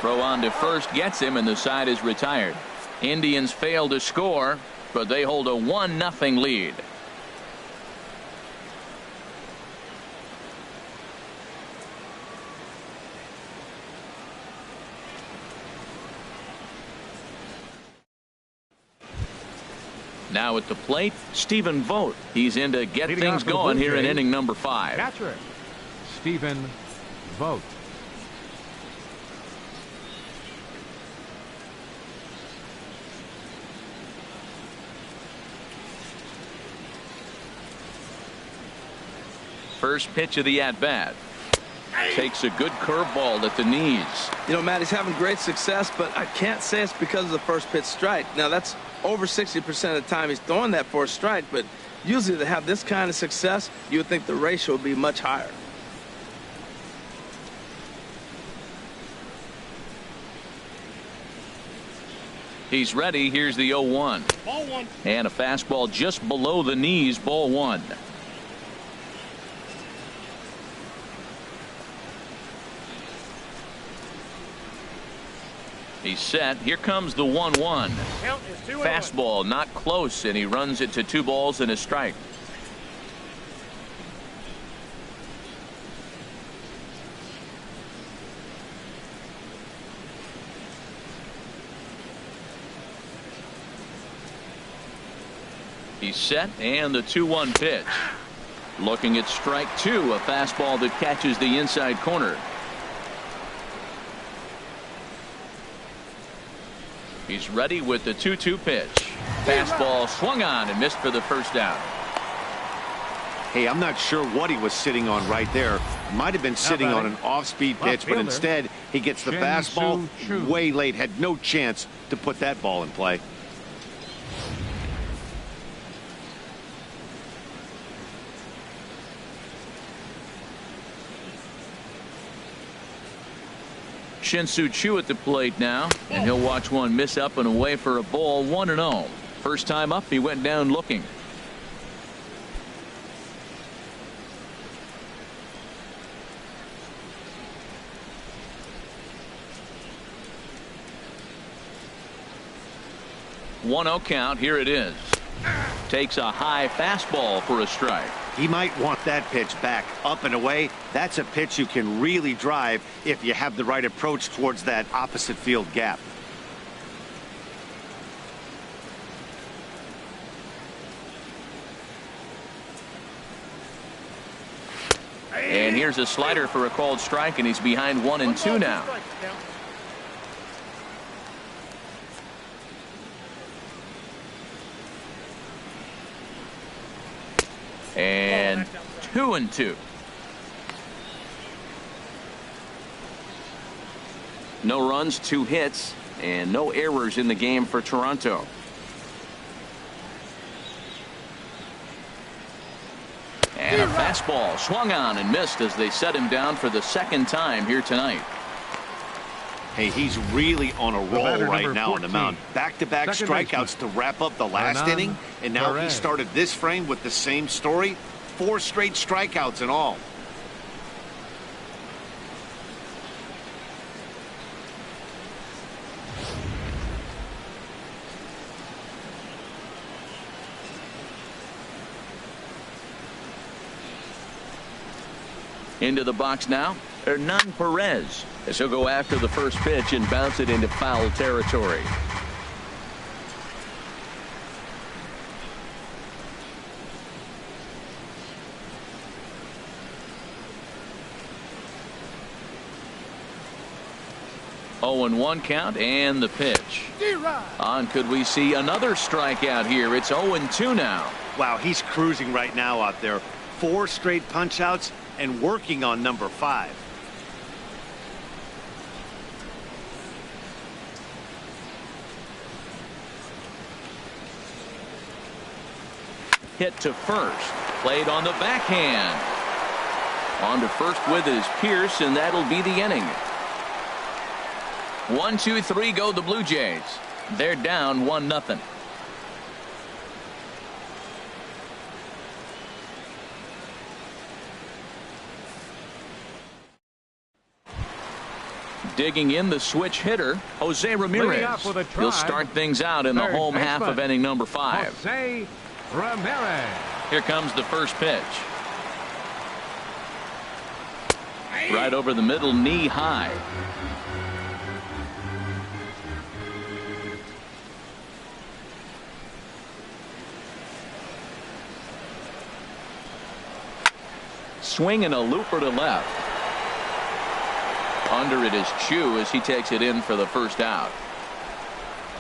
Throw on to first gets him, and the side is retired. Indians fail to score, but they hold a 1-0 lead. Now at the plate, Stephen Vogt. He's in to get things going here in inning number 5. Catcher, Stephen Vogt. First pitch of the at-bat. Takes a good curveball at the knees. You know, Matt, he's having great success, but I can't say it's because of the first pitch strike. Now, that's over 60% of the time he's throwing that for a strike, but usually to have this kind of success, you would think the ratio would be much higher. He's ready. Here's the 0-1. Ball 1. And a fastball just below the knees. Ball 1. He's set. Here comes the 1-1. Count is 2-1. Fastball not close, and he runs it to 2 balls and a strike. He's set, and the 2-1 pitch. Looking at strike two, a fastball that catches the inside corner. He's ready with the 2-2 pitch. Fastball swung on and missed for the first down. Hey, I'm not sure what he was sitting on right there. Might have been sitting on an off-speed pitch, but instead he gets the fastball way late. Had no chance to put that ball in play. Shin-Soo Choo at the plate now, and he'll watch one miss up and away for a ball. 1-0. First time up, he went down looking. One-0 count. Here it is. Takes a high fastball for a strike. He might want that pitch back, up and away. That's a pitch you can really drive if you have the right approach towards that opposite field gap. And here's a slider for a called strike, and he's behind 1-2 now. And 2-2. No runs, 2 hits, and no errors in the game for Toronto. And a fastball swung on and missed as they set him down for the second time here tonight. Hey, he's really on a roll right now on the mound. Back-to-back strikeouts to wrap up the last inning, and now he started this frame with the same story. 4 straight strikeouts in all. Into the box now, Hernan Perez, as he'll go after the first pitch and bounce it into foul territory. Oh, and 1 count, and the pitch. On, could we see another strikeout here? It's 0-2 now. Wow, he's cruising right now out there. 4 straight punch-outs and working on number 5. Hit to first. Played on the backhand. On to first with his Pierce, and that'll be the inning. 1, 2, 3 go the Blue Jays. They're down 1-0. Digging in the switch hitter, Jose Ramirez. He'll start things out in the home half of inning number 5. Jose Ramirez. Here comes the first pitch. Right over the middle, knee high. Swing and a looper to left. Under it is Choo as he takes it in for the first out.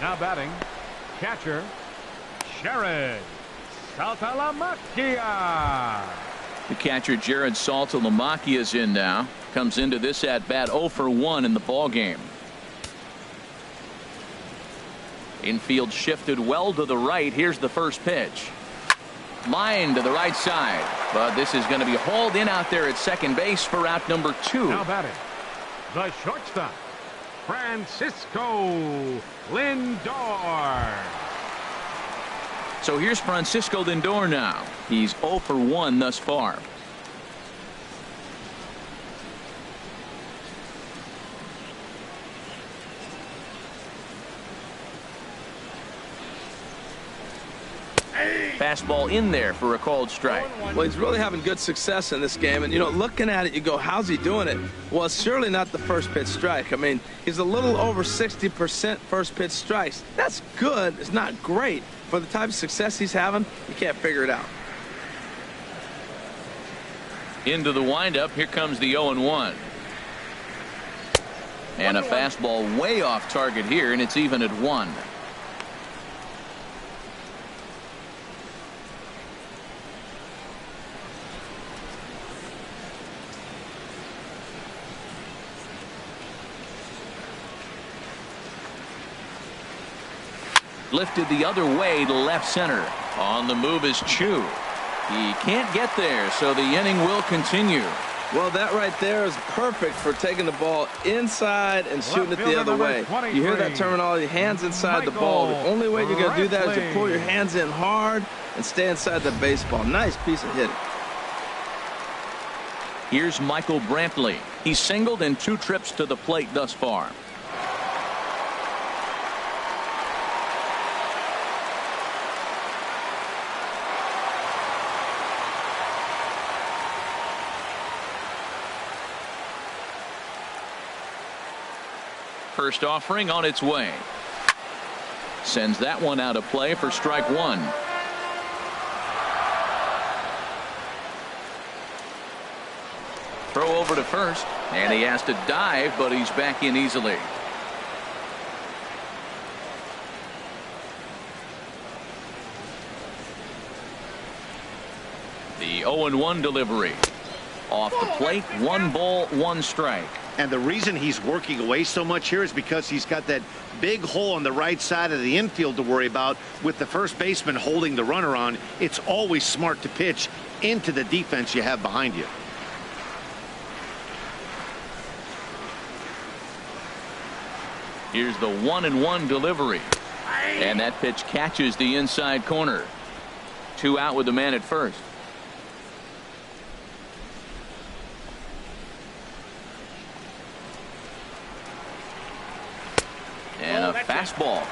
Now batting, catcher, Jared Saltalamacchia. The catcher Jared Saltalamacchia is in now. Comes into this at bat 0 for 1 in the ball game. Infield shifted well to the right. Here's the first pitch. Line to the right side, but this is going to be hauled in out there at second base for out number 2. Now batting, the shortstop, Francisco Lindor. So here's Francisco Lindor now. He's 0 for 1 thus far. Fastball in there for a called strike. Well, he's really having good success in this game. And, you know, looking at it, you go, how's he doing it? Well, it's surely not the first pitch strike. I mean, he's a little over 60% first pitch strikes. That's good. It's not great. for the type of success he's having, you can't figure it out. Into the windup. Here comes the 0-1. And a fastball way off target here, and it's even at 1. Lifted the other way to left center. On the move is Chu. He can't get there, so the inning will continue. Well, that right there is perfect for taking the ball inside and shooting it the other way. You hear that terminology, hands inside the ball. The only way you're going to do that is to pull your hands in hard and stay inside the baseball. Nice piece of hitting. Here's Michael Brantley. He's singled in 2 trips to the plate thus far. First offering on its way. Sends that one out of play for strike 1. Throw over to first, and he has to dive, but he's back in easily. The 0-1 delivery. Off the plate, 1 ball, 1 strike. And the reason he's working away so much here is because he's got that big hole on the right side of the infield to worry about. With the first baseman holding the runner on, it's always smart to pitch into the defense you have behind you. Here's the 1-1 delivery. And that pitch catches the inside corner. 2 out with the man at first. And a fastball.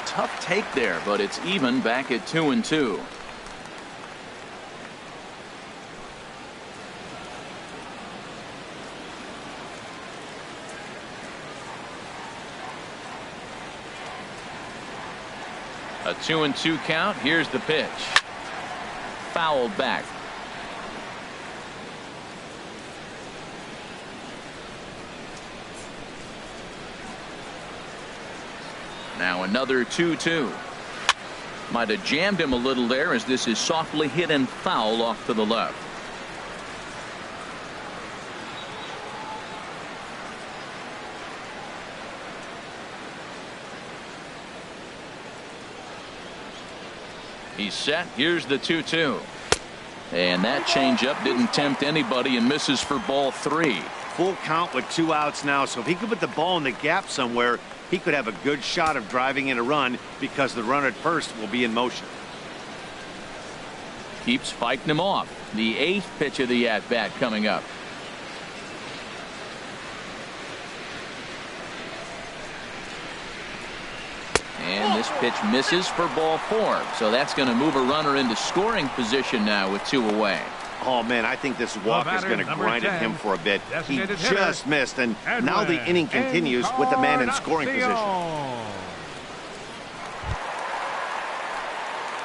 Tough take there, but it's even back at 2-2. A 2-2 count. Here's the pitch. Fouled back. Now another 2-2. Might have jammed him a little there, as this is softly hit and foul off to the left. He's set. Here's the 2-2. And that changeup didn't tempt anybody and misses for ball 3. Full count with 2 outs now, so if he could put the ball in the gap somewhere, he could have a good shot of driving in a run, because the runner at first will be in motion. Keeps fighting him off. The 8th pitch of the at-bat coming up. And this pitch misses for ball 4. So that's going to move a runner into scoring position now with 2 away. Oh, man, I think this walk is going to grind at him for a bit. He just missed, and now the inning continues with the man in scoring position.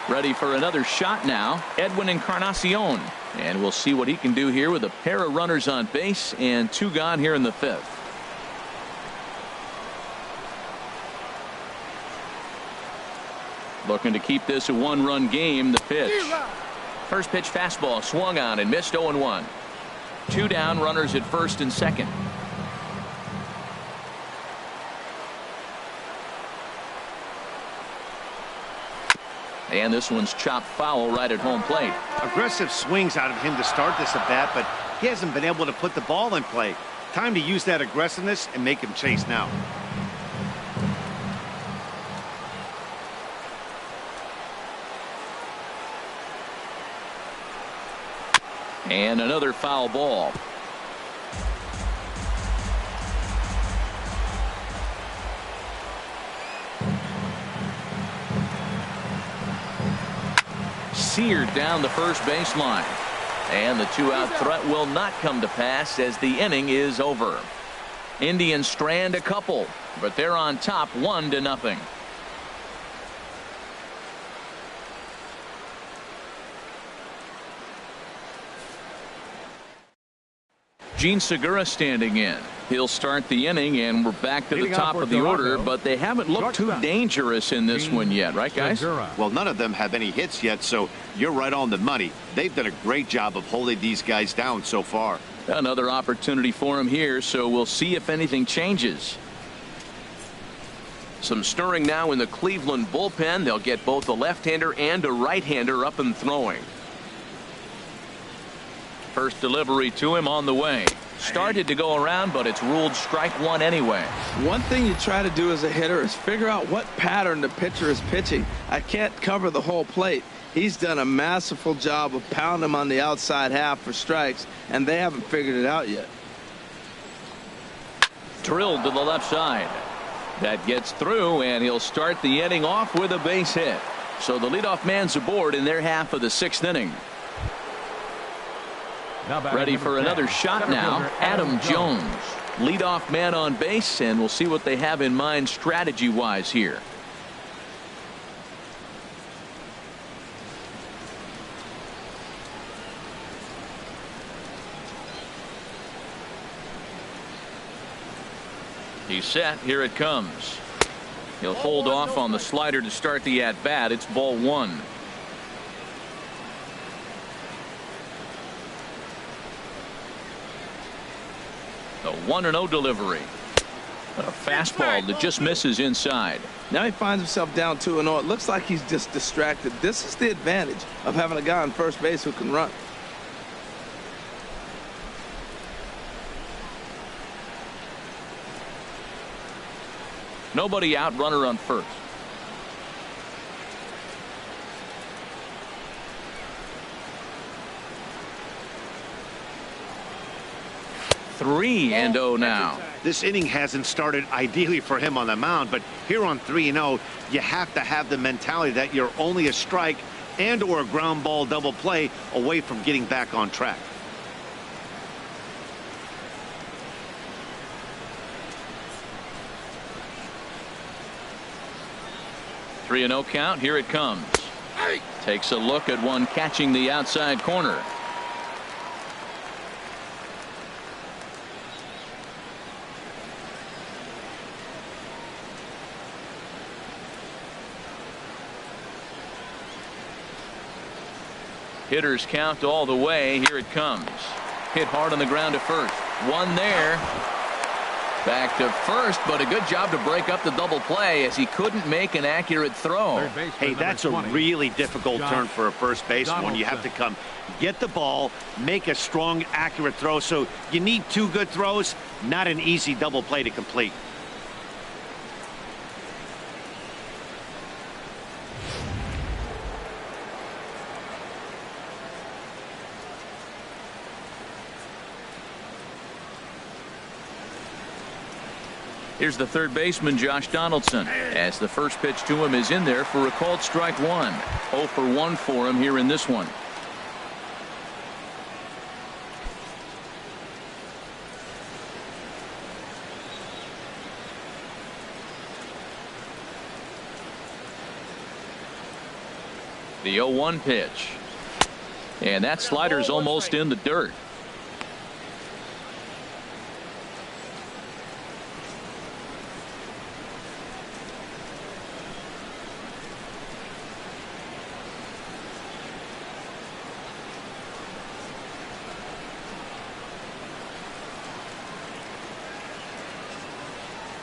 Ready for another shot now, Edwin Encarnacion. And we'll see what he can do here with a pair of runners on base and 2 gone here in the 5th. Looking to keep this a 1-run game. The pitch. First pitch fastball swung on and missed. 0-1. 2 down, runners at first and second. And this one's chopped foul right at home plate. Aggressive swings out of him to start this at bat, but he hasn't been able to put the ball in play. Time to use that aggressiveness and make him chase now. And another foul ball. Seared down the first baseline. And the 2-out threat will not come to pass as the inning is over. Indians strand a couple, but they're on top 1-0. Gene Segura standing in. He'll start the inning, and we're back to the top of the order, but they haven't looked too dangerous in this one yet, right, guys? Well, none of them have any hits yet, so you're right on the money. They've done a great job of holding these guys down so far. Another opportunity for him here, so we'll see if anything changes. Some stirring now in the Cleveland bullpen. They'll get both a left-hander and a right-hander up and throwing. First delivery to him on the way. Started to go around, but it's ruled strike one anyway. One thing you try to do as a hitter is figure out what pattern the pitcher is pitching. I can't cover the whole plate. He's done a masterful job of pounding him on the outside half for strikes, and they haven't figured it out yet. Drilled to the left side. That gets through, and he'll start the inning off with a base hit. So the leadoff man's aboard in their half of the 6th inning. Ready for another shot now, Adam Jones. Leadoff man on base, and we'll see what they have in mind strategy-wise here. He's set. Here it comes. He'll hold off on the slider to start the at-bat. It's ball 1. The 1-0 delivery. A fastball that just misses inside. Now he finds himself down 2-0. It looks like he's just distracted. This is the advantage of having a guy on first base who can run. Nobody out, runner on first. Three and 0 now. This inning hasn't started ideally for him on the mound, but here on 3-0, you have to have the mentality that you're only a strike and or a ground ball double play away from getting back on track. Three and 0 count. Here it comes. Takes a look at one catching the outside corner. Hitters count all the way. Here it comes. Hit hard on the ground to first. One there. Back to first, but a good job to break up the double play as he couldn't make an accurate throw. Hey, that's a really difficult turn for a first baseman when you have to come get the ball, make a strong, accurate throw. So you need 2 good throws, not an easy double play to complete. Here's the third baseman, Josh Donaldson, as the first pitch to him is in there for a called strike 1. 0 for 1 for him here in this one. The 0-1 pitch. And that slider's almost in the dirt.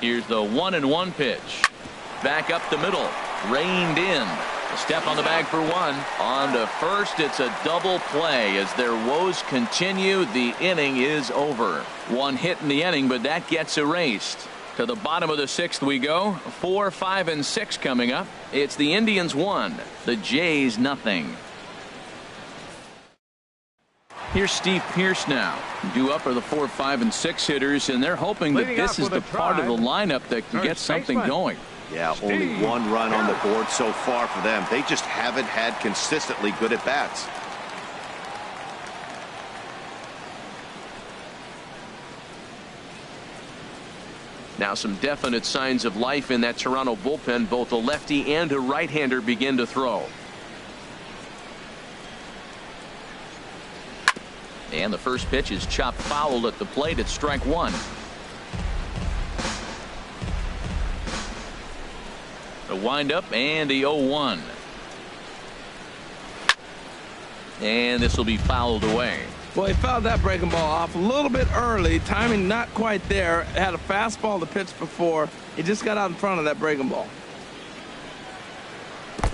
Here's the 1-1 pitch. Back up the middle. Reined in. A step on the bag for 1. On to first. It's a double play as their woes continue. The inning is over. 1 hit in the inning, but that gets erased. To the bottom of the 6th we go. 4, 5, and 6 coming up. It's the Indians 1. The Jays nothing. Here's Steve Pearce now. Due up are the 4, 5, and 6 hitters, and they're hoping that this is the part of the lineup that can get something going. Yeah, only 1 run on the board so far for them. They just haven't had consistently good at bats. Now some definite signs of life in that Toronto bullpen. Both a lefty and a right-hander begin to throw. And the first pitch is chopped foul at the plate. It's strike one. The windup and the 0-1. And this will be fouled away. Well, he fouled that breaking ball off a little bit early. Timing not quite there. Had a fastball to pitch before. He just got out in front of that breaking ball.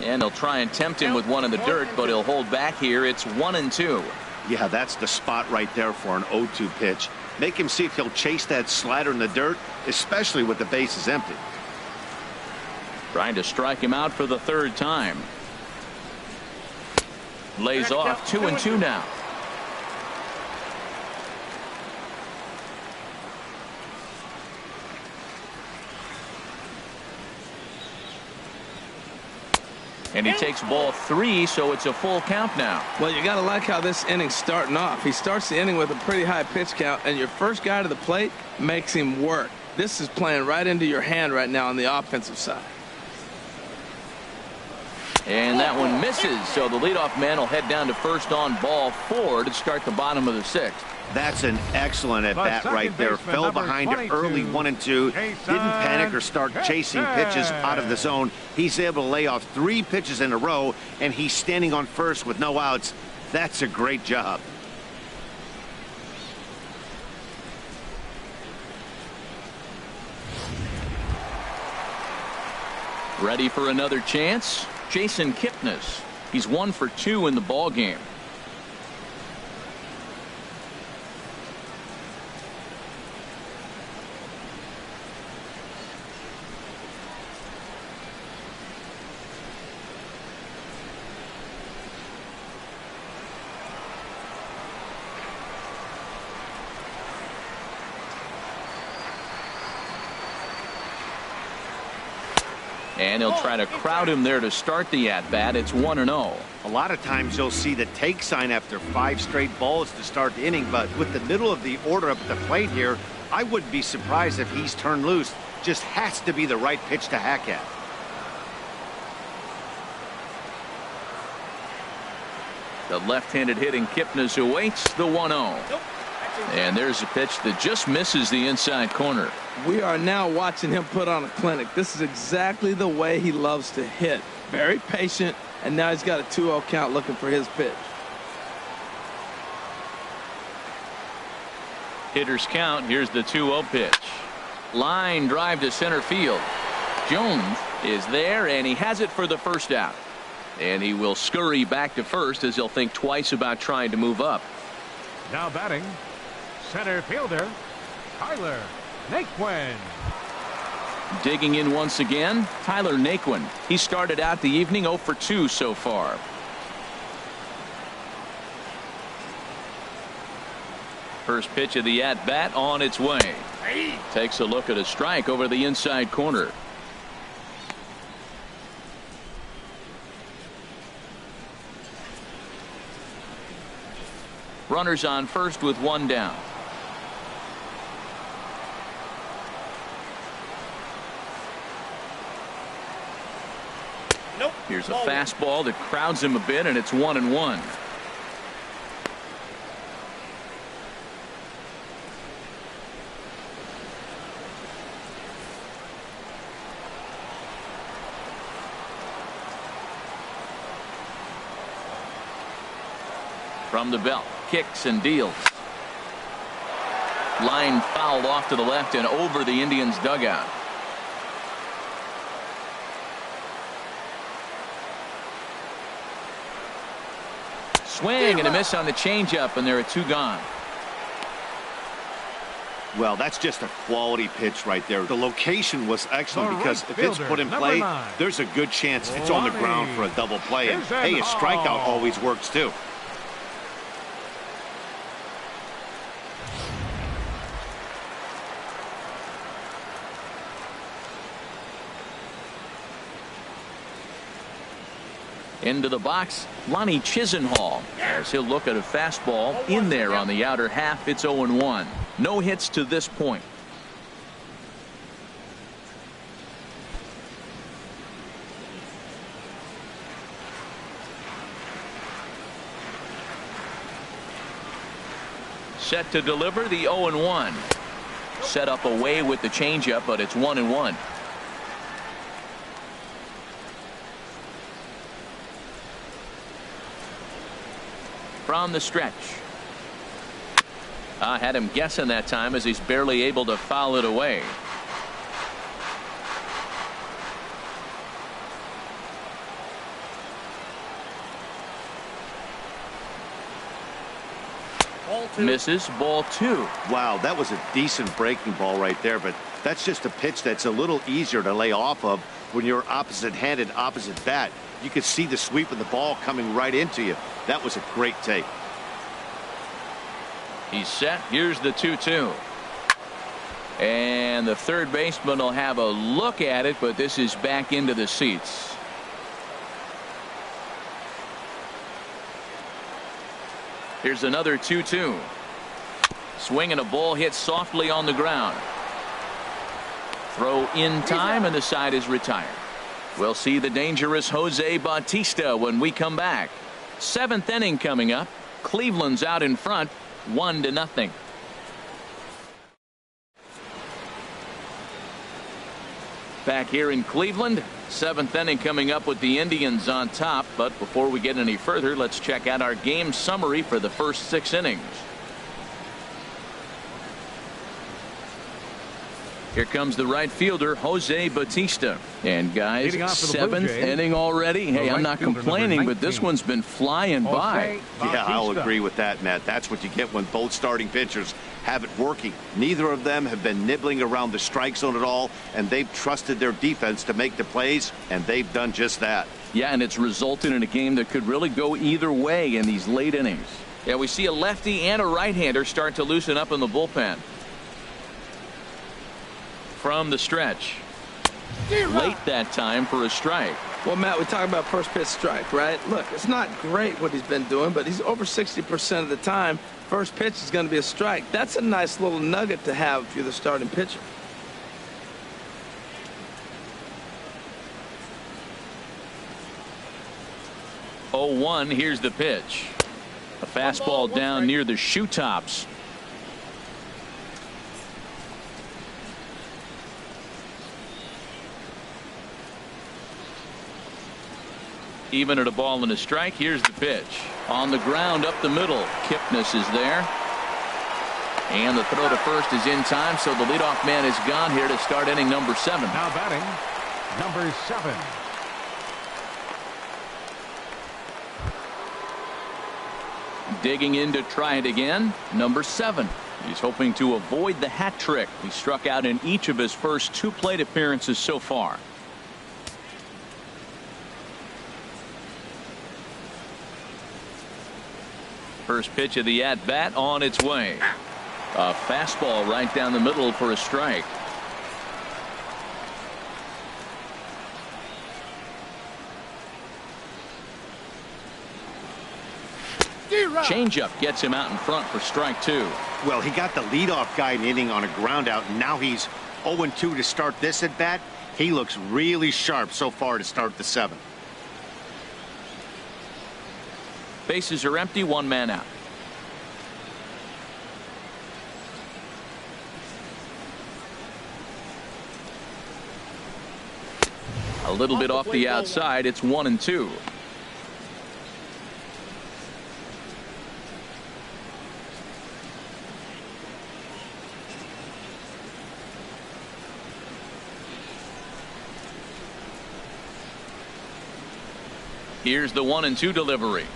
And they'll try and tempt him with one in the dirt, but he'll hold back here. It's 1-2. Yeah, that's the spot right there for an 0-2 pitch. Make him see if he'll chase that slider in the dirt, especially with the bases empty. Trying to strike him out for the third time. Lays off 2-2 now. And he takes ball 3, so it's a full count now. Well, you got to like how this inning's starting off. He starts the inning with a pretty high pitch count, and your first guy to the plate makes him work. This is playing right into your hand right now on the offensive side. And that one misses, so the leadoff man will head down to first on ball 4 to start the bottom of the 6th. That's an excellent at-bat right there. Fell behind it early 1-2. Didn't panic or start chasing pitches out of the zone. He's able to lay off 3 pitches in a row, and he's standing on first with no outs. That's a great job. Ready for another chance? Jason Kipnis. He's 1 for 2 in the ball game. And he'll try to crowd him there to start the at-bat. It's 1-0. A lot of times you'll see the take sign after 5 straight balls to start the inning, but with the middle of the order up at the plate here, I wouldn't be surprised if he's turned loose. Just has to be the right pitch to hack at. The left-handed hitting Kipnis awaits the 1-0. And there's a pitch that just misses the inside corner. We are now watching him put on a clinic. This is exactly the way he loves to hit. Very patient, and now he's got a 2-0 count looking for his pitch. Hitters count. Here's the 2-0 pitch. Line drive to center field. Jones is there, and he has it for the first out. And he will scurry back to first as he'll think twice about trying to move up. Now batting, center fielder, Tyler Naquin. Digging in once again, Tyler Naquin. He started out the evening 0 for 2 so far. First pitch of the at-bat on its way. Takes a look at a strike over the inside corner. Runners on first with 1 down. Nope. Here's a fastball that crowds him a bit, and it's 1-1. From the belt, kicks and deals. Line fouled off to the left and over the Indians' dugout. Swing and a miss on the changeup, and there are 2 gone. Well, that's just a quality pitch right there. The location was excellent because if it's put in play, there's a good chance it's on the ground for a double play. And hey, a strikeout always works too. Into the box, Lonnie Chisenhall, as he'll look at a fastball in there on the outer half. It's 0-1. No hits to this point. Set to deliver the 0-1. Set up away with the changeup, but it's 1-1. From the stretch. I had him guessing that time as he's barely able to foul it away. Misses. Ball 2. Wow, that was a decent breaking ball right there, but that's just a pitch that's a little easier to lay off of when you're opposite-handed, opposite bat. You could see the sweep of the ball coming right into you. That was a great take. He's set. Here's the 2-2. And the third baseman will have a look at it, but this is back into the seats. Here's another 2-2. Swing and a ball hit softly on the ground. Throw in time, and the side is retired. We'll see the dangerous Jose Bautista when we come back. 7th inning coming up. Cleveland's out in front, 1-0. Back here in Cleveland, 7th inning coming up with the Indians on top. But before we get any further, let's check out our game summary for the first 6 innings. Here comes the right fielder, Jose Bautista. And guys, 7th inning already. Hey, I'm not complaining, but this one's been flying by. Yeah, I'll agree with that, Matt. That's what you get when both starting pitchers have it working. Neither of them have been nibbling around the strike zone at all, and they've trusted their defense to make the plays, and they've done just that. Yeah, and it's resulted in a game that could really go either way in these late innings. Yeah, we see a lefty and a right-hander start to loosen up in the bullpen. From the stretch. Late that time for a strike. Well, Matt, we talk about first pitch strike, right? Look, it's not great what he's been doing, but he's over 60% of the time. First pitch is going to be a strike. That's a nice little nugget to have if you're the starting pitcher. Oh, 1. Here's the pitch. A fastball down near the shoe tops. Even at a ball and a strike. Here's the pitch. On the ground up the middle. Kipnis is there. And the throw to first is in time, so the leadoff man is gone here to start inning number 7. Now batting, number 7. Digging in to try it again, number 7. He's hoping to avoid the hat trick. He struck out in each of his first 2 plate appearances so far. First pitch of the at-bat on its way. A fastball right down the middle for a strike. Changeup gets him out in front for strike 2. Well, he got the leadoff guy in inning on a ground out, and now he's 0-2 to start this at bat. He looks really sharp so far to start the 7th. Bases are empty, 1 man out. A little bit off the outside. It's 1-2. Here's the 1-2 delivery.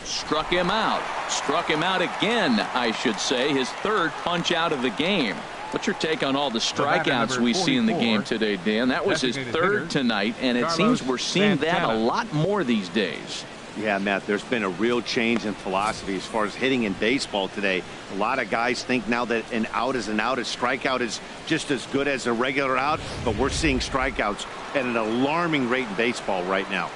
Struck him out. Struck him out again, I should say. His 3rd punch out of the game. What's your take on all the strikeouts we see in the game today, Dan? That was his 3rd tonight, and it seems we're seeing that a lot more these days. Yeah, Matt, there's been a real change in philosophy as far as hitting in baseball today. A lot of guys think now that an out is an out. A strikeout is just as good as a regular out, but we're seeing strikeouts at an alarming rate in baseball right now.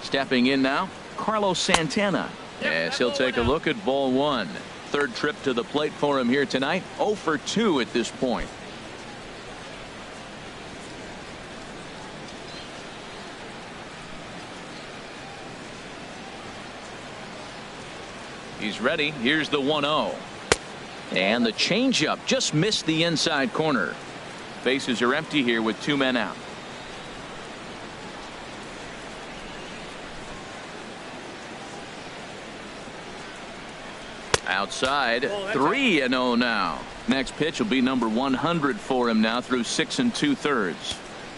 Stepping in now, Carlos Santana. Yes, he'll take a look at ball 1. 3rd trip to the plate for him here tonight. 0 for 2 at this point. He's ready. Here's the 1-0. And the changeup just missed the inside corner. Bases are empty here with 2 men out. Outside, 3-0 now. Next pitch will be number 100 for him now through 6 2/3.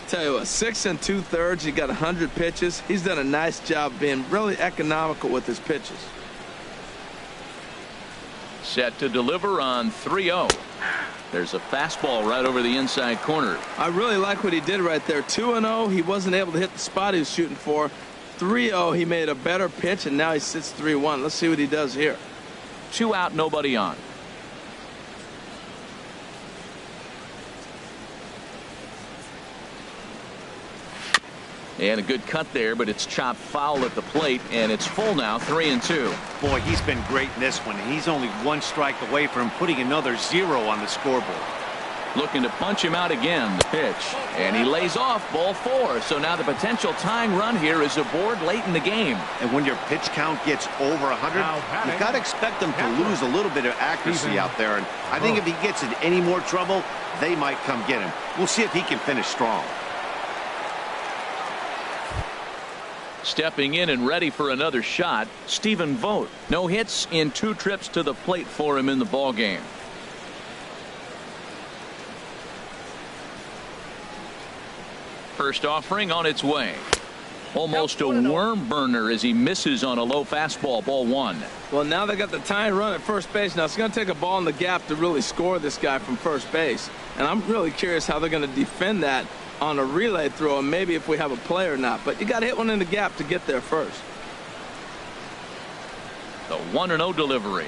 Tell you what, 6 2/3. He got 100 pitches. He's done a nice job being really economical with his pitches. Set to deliver on 3-0. There's a fastball right over the inside corner. I really like what he did right there. 2-0. He wasn't able to hit the spot he was shooting for. 3-0. He made a better pitch, and now he sits 3-1. Let's see what he does here. 2 out, nobody on. And a good cut there, but it's chopped foul at the plate, and it's full now, 3-2. Boy, he's been great in this one. He's only 1 strike away from putting another 0 on the scoreboard. Looking to punch him out again. The pitch, and he lays off ball 4. So now the potential tying run here is aboard late in the game. And when your pitch count gets over 100, you've got to expect them to lose a little bit of accuracy out there. And I think if he gets in any more trouble, they might come get him. We'll see if he can finish strong. Stepping in and ready for another shot, Stephen Vogt. No hits in 2 trips to the plate for him in the ballgame. First offering on its way. Almost a worm burner as he misses on a low fastball, ball 1. Well, now they got the tying run at first base. Now it's going to take a ball in the gap to really score this guy from first base. And I'm really curious how they're going to defend that on a relay throw, and maybe if we have a play or not. But you got to hit one in the gap to get there first. The 1-0 delivery.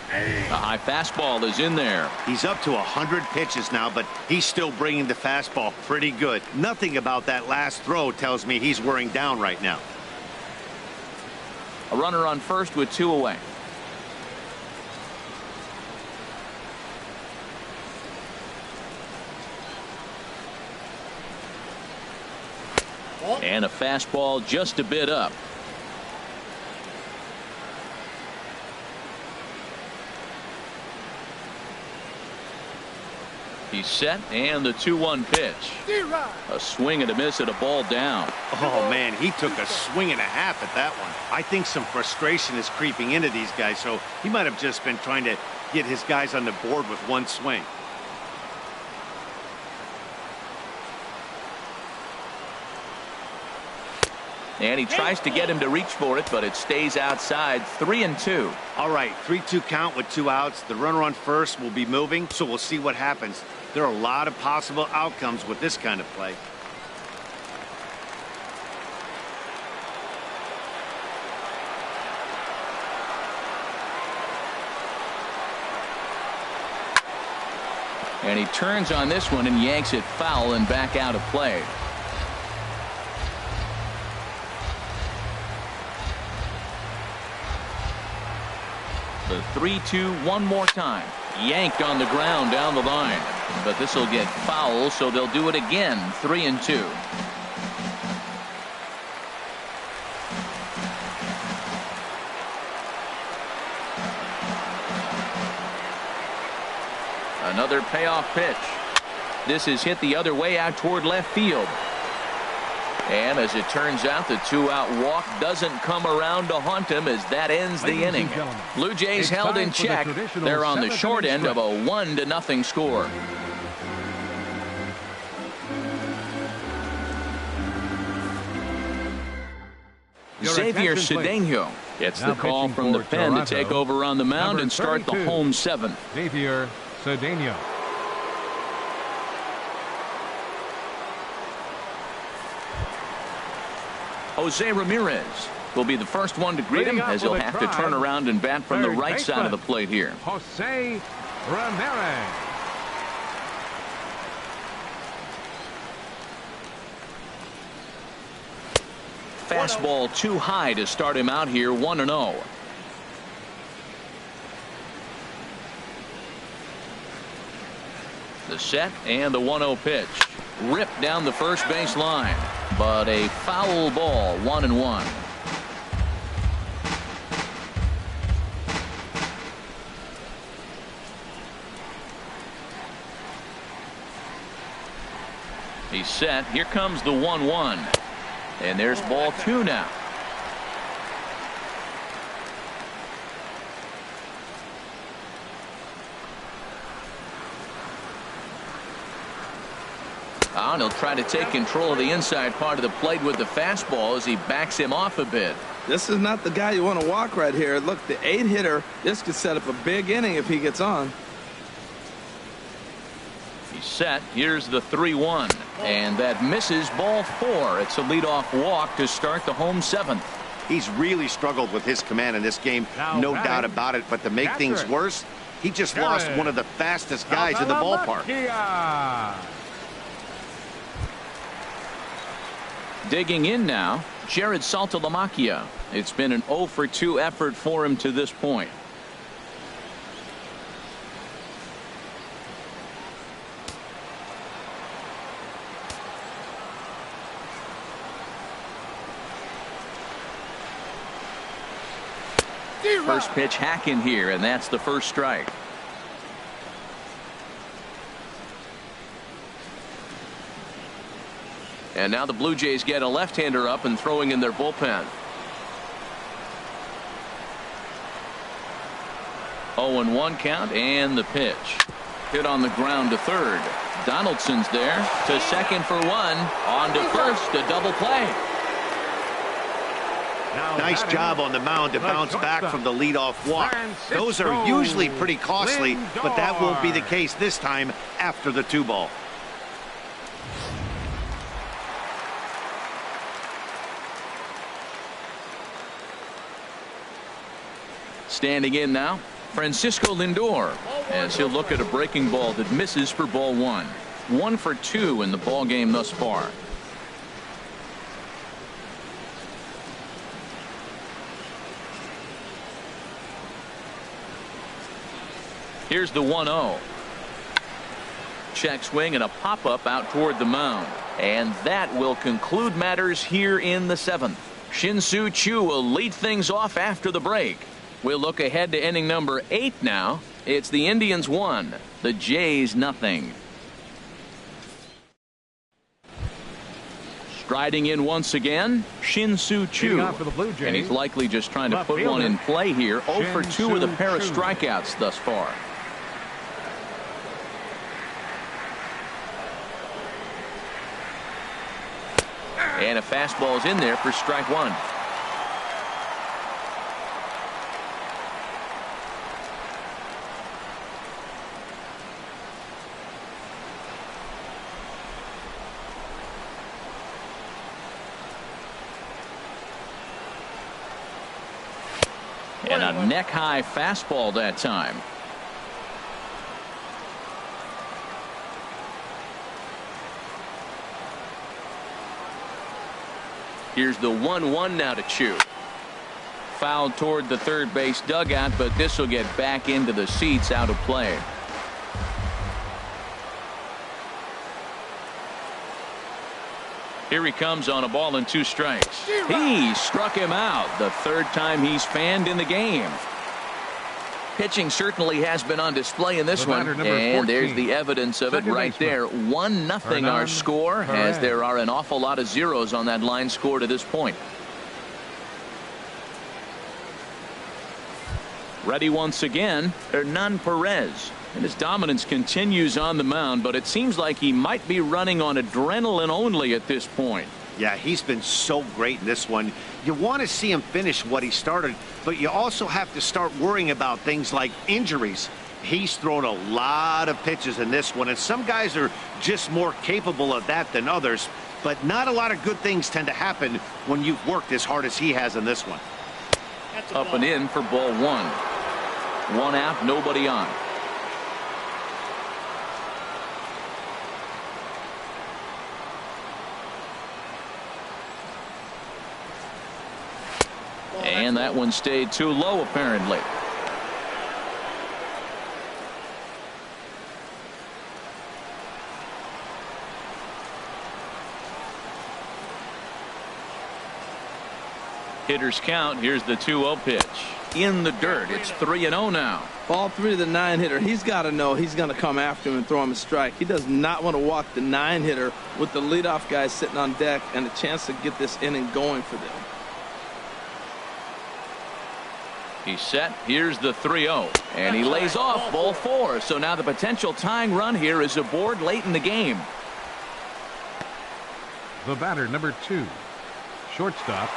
The high fastball is in there. He's up to 100 pitches now, but he's still bringing the fastball pretty good. Nothing about that last throw tells me he's wearing down right now. A runner on first with 2 away. And a fastball just a bit up. He's set, and the 2-1 pitch. A swing and a miss at a ball down. Oh, man, he took a swing and a half at that one. I think some frustration is creeping into these guys, so he might have just been trying to get his guys on the board with 1 swing. And he tries to get him to reach for it, but it stays outside. 3-2. All right, 3-2 count with 2 outs. The runner on first will be moving, so we'll see what happens. There are a lot of possible outcomes with this kind of play. And he turns on this one and yanks it foul and back out of play. The 3-2 one more time. Yanked on the ground down the line. But this will get foul, so they'll do it again. 3-2. Another payoff pitch. This is hit the other way out toward left field. And as it turns out, the 2-out walk doesn't come around to haunt him as that ends the inning. Blue Jays held in check. They're on the short end of a 1-0 score. Xavier Cedeno gets the call from the pen to take over on the mound and start the home 7th. Xavier Cedeno. Jose Ramirez will be the first one to greet him as he'll have to turn around and bat from the right side of the plate here. Jose Ramirez. Fastball too high to start him out here. 1-0. The set and the 1-0 pitch. Ripped down the first base line, but a foul ball. 1-1. He's set. Here comes the 1-1. And there's ball 2 now. And he'll try to take control of the inside part of the plate with the fastball as he backs him off a bit. This is not the guy you want to walk right here. Look, the 8-hitter, this could set up a big inning if he gets on. He's set. Here's the 3-1. And that misses, ball 4. It's a leadoff walk to start the home 7th. He's really struggled with his command in this game, no doubt about it. But to make things worse, he just lost one of the fastest guys in the ballpark. Digging in now, Jared Saltalamacchia. It's been an 0-for-2 effort for him to this point. First pitch hacking here, and that's the first strike. And now the Blue Jays get a left-hander up and throwing in their bullpen. 0-1 count, and the pitch. Hit on the ground to third. Donaldson's there to second for 1. On to first, a double play. Nice job on the mound to bounce back from the leadoff walk. Those are usually pretty costly, but that won't be the case this time after the 2-ball. Standing in now, Francisco Lindor, as he'll look at a breaking ball that misses for ball 1. 1 for 2 in the ball game thus far. Here's the 1-0. Check swing and a pop-up out toward the mound. And that will conclude matters here in the 7th. Shin-Soo Choo will lead things off after the break. We'll look ahead to inning number 8 now. It's the Indians 1, the Jays nothing. Striding in once again, Shin-Soo Choo. And he's likely just trying to put one in play here. 0 for 2 with a pair of strikeouts thus far. And a fastball is in there for strike 1. And a neck-high fastball that time. Here's the 1-1 now to Choo. Fouled toward the third base dugout, but this will get back into the seats out of play. Here he comes on a ball and 2 strikes. He struck him out the third time he's fanned in the game. Pitching certainly has been on display in this one, and there's the evidence of it right there. 1-0 our score, as there are an awful lot of zeros on that line score to this point. Ready once again, Hernan Perez. And his dominance continues on the mound, but it seems like he might be running on adrenaline only at this point. Yeah, he's been so great in this one. You want to see him finish what he started, but you also have to start worrying about things like injuries. He's thrown a lot of pitches in this one, and some guys are just more capable of that than others, but not a lot of good things tend to happen when you've worked as hard as he has in this one. Up and in for ball 1. 1 out, nobody on. And that one stayed too low, apparently. Hitters count. Here's the 2-0 pitch. in the dirt. It's 3-0 now. Ball 3 to the 9-hitter. He's got to know he's going to come after him and throw him a strike. He does not want to walk the 9-hitter with the leadoff guy sitting on deck and a chance to get this inning going for them. He's set. Here's the 3-0. And he lays off ball 4. So now the potential tying run here is aboard late in the game. The batter, number 2, shortstop.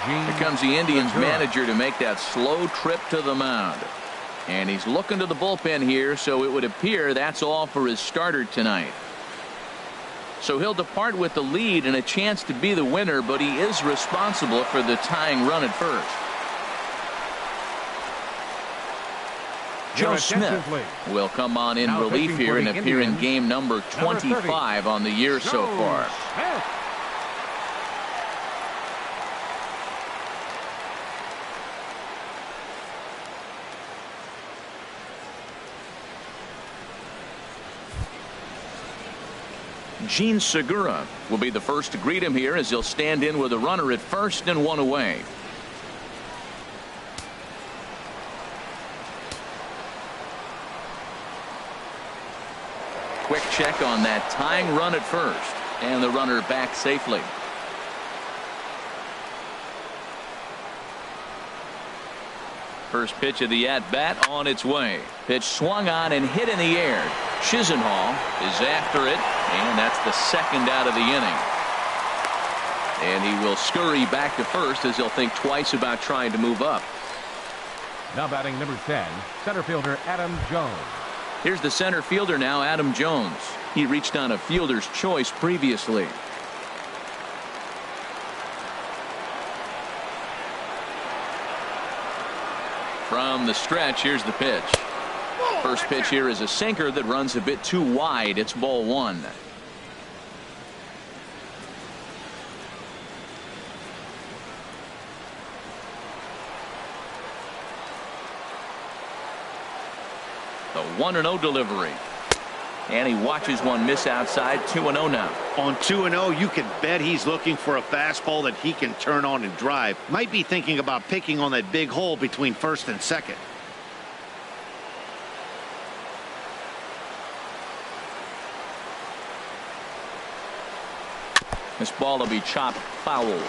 Here comes the Indians manager to make that slow trip to the mound. And he's looking to the bullpen here, so it would appear that's all for his starter tonight. So he'll depart with the lead and a chance to be the winner, but he is responsible for the tying run at first. Joe Smith will come on in relief here and appear in game number 25 on the year so far. Gene Segura will be the first to greet him here as he'll stand in with a runner at first and 1 away. Quick check on that tying run at first, and the runner back safely. First pitch of the at-bat on its way. Pitch swung on and hit in the air. Chisenhall is after it, and that's the second out of the inning. And he will scurry back to first as he'll think twice about trying to move up. Now batting number 10, center fielder Adam Jones. Here's the center fielder now, Adam Jones. He reached on a fielder's choice previously. From the stretch, here's the pitch. First pitch here is a sinker that runs a bit too wide. It's ball 1. The 1-0 delivery. And he watches one miss outside. 2-0 now. On 2-0, you can bet he's looking for a fastball that he can turn on and drive. Might be thinking about picking on that big hole between first and second. This ball will be chopped foul.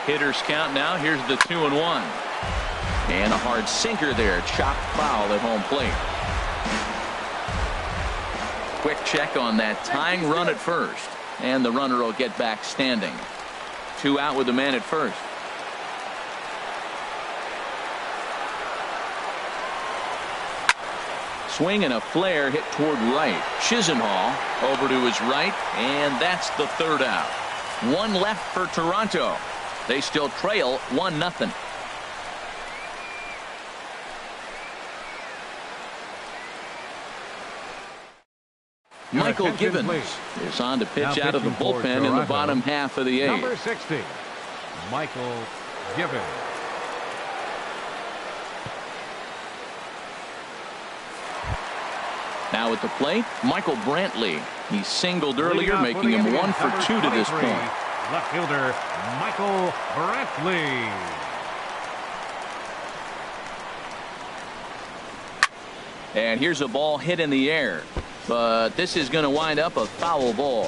Hitters count now. Here's the 2-1. And a hard sinker there. Chopped foul at home plate. Quick check on that tying run at first. And the runner will get back standing. 2 out with the man at first. Swing and a flare hit toward right. Chisenhall over to his right. And that's the 3rd out. 1 left for Toronto. They still trail 1-0. Michael Gibbons is on to pitch out of the bullpen in the bottom half of the 8th. Number 60, Michael Gibbons. Now at the plate, Michael Brantley. He singled earlier, making him 1 for 2 to this point. Left fielder Michael Brantley. And here's a ball hit in the air, but this is going to wind up a foul ball.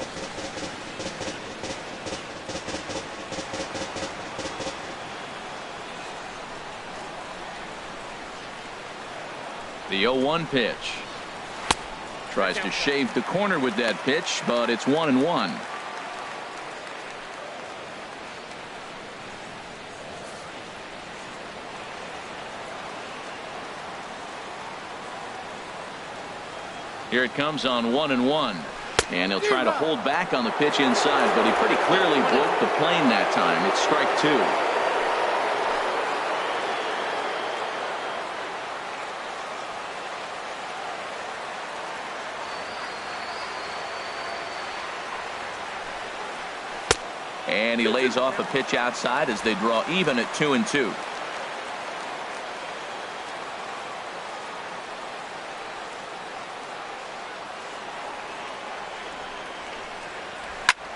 The 0-1 pitch. Tries to shave the corner with that pitch, but it's 1-1. Here it comes on 1-1. And he'll try to hold back on the pitch inside, but he pretty clearly broke the plane that time. It's strike 2. And he lays off a pitch outside as they draw even at 2-2.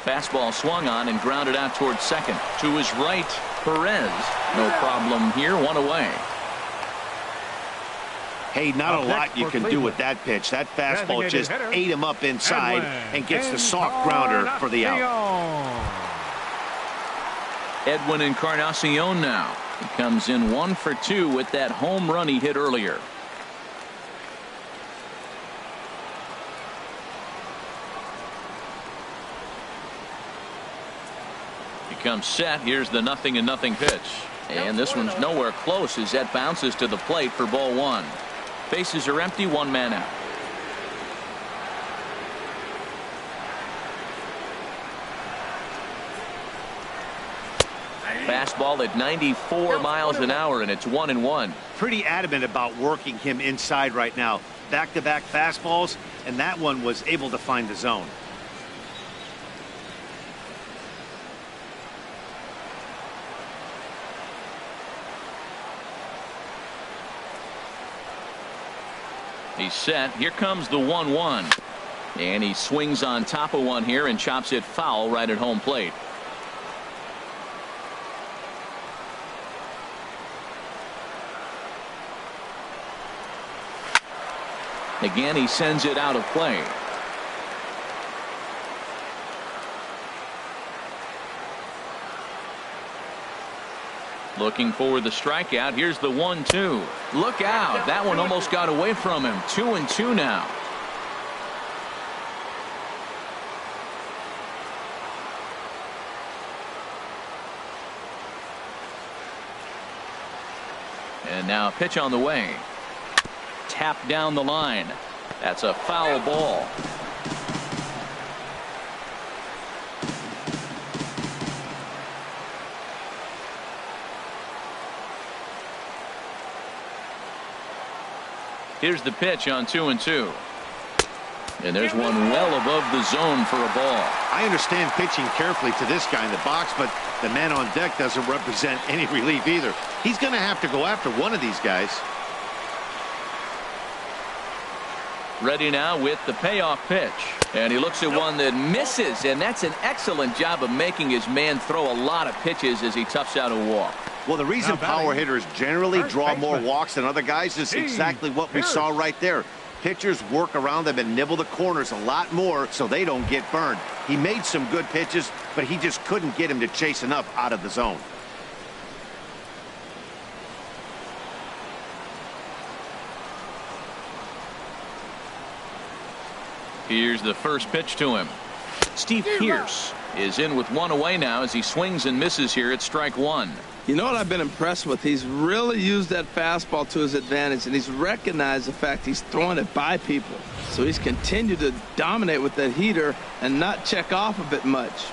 Fastball swung on and grounded out towards second. To his right, Perez. No problem here, 1 away. Hey, not a lot you can do with that pitch. That fastball just ate him up inside and gets the soft grounder for the out. Edwin Encarnacion now. He comes in 1 for 2 with that home run he hit earlier. He comes set. Here's the 0-0 pitch. And this one's nowhere close as that bounces to the plate for ball 1. Bases are empty, 1 man out. Fastball at 94 miles an hour, and it's 1-1. Pretty adamant about working him inside right now. Back-to-back fastballs, and that one was able to find the zone. He's set. Here comes the 1-1. And he swings on top of one here and chops it foul right at home plate. Again, he sends it out of play. Looking for the strikeout. Here's the 1-2. Look out. That one almost got away from him. 2-2 now. And now a pitch on the way. Tap down the line. That's a foul ball. Here's the pitch on 2-2. And there's one well above the zone for a ball. I understand pitching carefully to this guy in the box, but the man on deck doesn't represent any relief either. He's going to have to go after one of these guys. Ready now with the payoff pitch. And he looks at one that misses, and that's an excellent job of making his man throw a lot of pitches as he toughs out a walk. Well, the reason power hitters generally draw more walks than other guys is exactly what we saw right there. Pitchers work around them and nibble the corners a lot more so they don't get burned. He made some good pitches, but he just couldn't get him to chase enough out of the zone. Here's the first pitch to him. Steve Pearce is in with one away now as he swings and misses here at strike one. You know what I've been impressed with? He's really used that fastball to his advantage, and he's recognized the fact he's throwing it by people. So he's continued to dominate with that heater and not check off a bit much.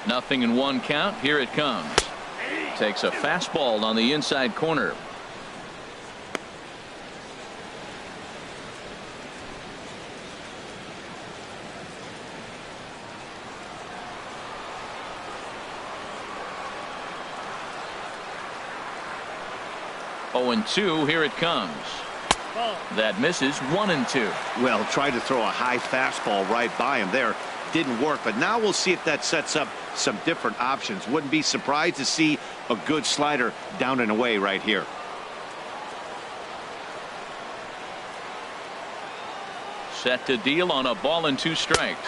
0-1 count. Here it comes. Takes a fastball on the inside corner. And 2. Here it comes. That misses. 1-2. Well, tried to throw a high fastball right by him there. Didn't work, but now we'll see if that sets up some different options. Wouldn't be surprised to see a good slider down and away right here. Set to deal on a ball and 2 strikes.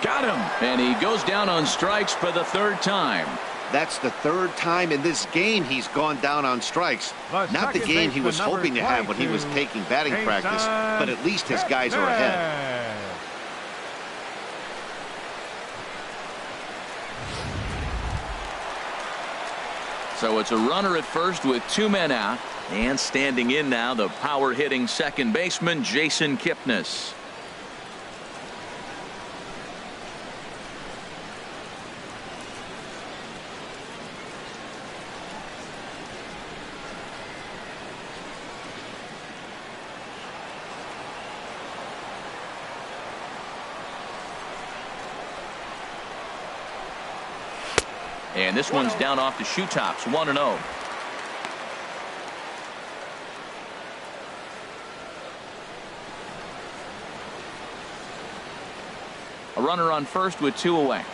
Got him. And he goes down on strikes for the 3rd time. That's the 3rd time in this game he's gone down on strikes. Not the game he was hoping to have when he was taking batting practice, but at least his guys are ahead. So it's a runner at first with 2 men out, and standing in now the power hitting second baseman Jason Kipnis. And this one's down off the shoe tops. 1-0. A runner on first with 2 away.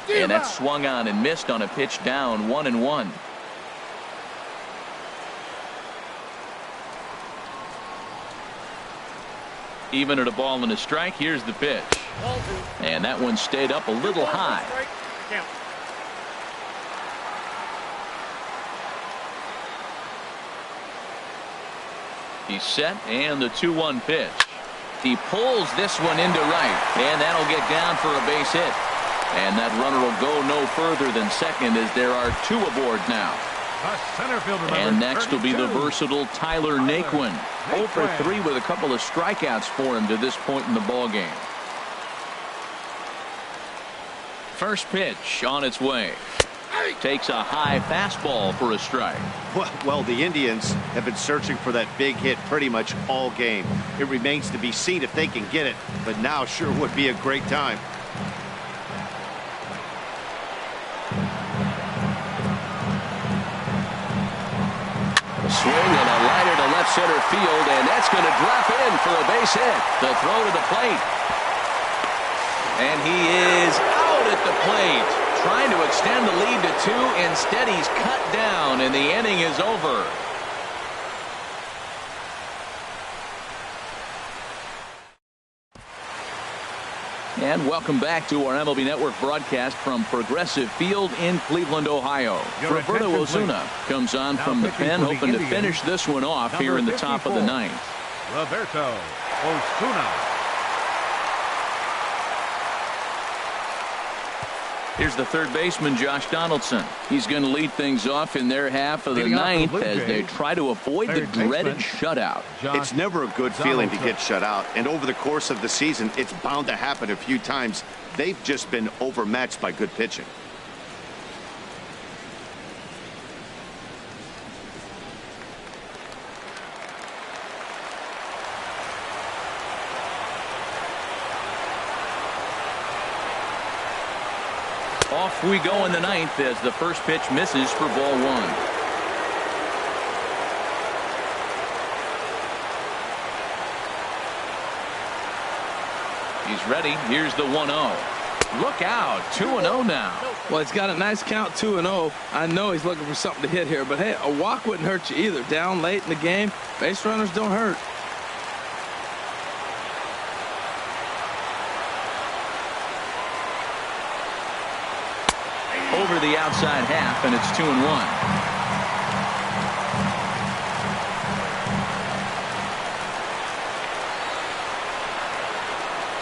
And that's swung on and missed on a pitch down, 1-1. Even at a ball and a strike, here's the pitch. And that one stayed up a little high. He's set, and the 2-1 pitch. He pulls this one into right, and that'll get down for a base hit. And that runner will go no further than second as there are 2 aboard now. And next will be the versatile Tyler Naquin. 0 for 3 with a couple of strikeouts for him to this point in the ball game. First pitch on its way. Takes a high fastball for a strike. Well, the Indians have been searching for that big hit pretty much all game. It remains to be seen if they can get it, but now sure would be a great time. Swing and a liner to left center field, and that's going to drop in for a base hit. The throw to the plate. And he is out at the plate. Trying to extend the lead to 2. Instead, he's cut down, and the inning is over. And welcome back to our MLB Network broadcast from Progressive Field in Cleveland, Ohio. Roberto Osuna comes on from the pen, hoping to finish this one off here in the top of the 9th. Roberto Osuna. Here's the third baseman, Josh Donaldson. He's going to lead things off in their half of the 9th as they try to avoid the dreaded shutout. It's never a good feeling to get shut out, and over the course of the season, it's bound to happen a few times. They've just been overmatched by good pitching. Off we go in the 9th as the first pitch misses for ball 1. He's ready. Here's the 1-0. Look out. 2-0 now. Well, he's got a nice count, 2-0. I know he's looking for something to hit here, but hey, a walk wouldn't hurt you either. Down late in the game, base runners don't hurt. Over the outside half, and it's 2-1.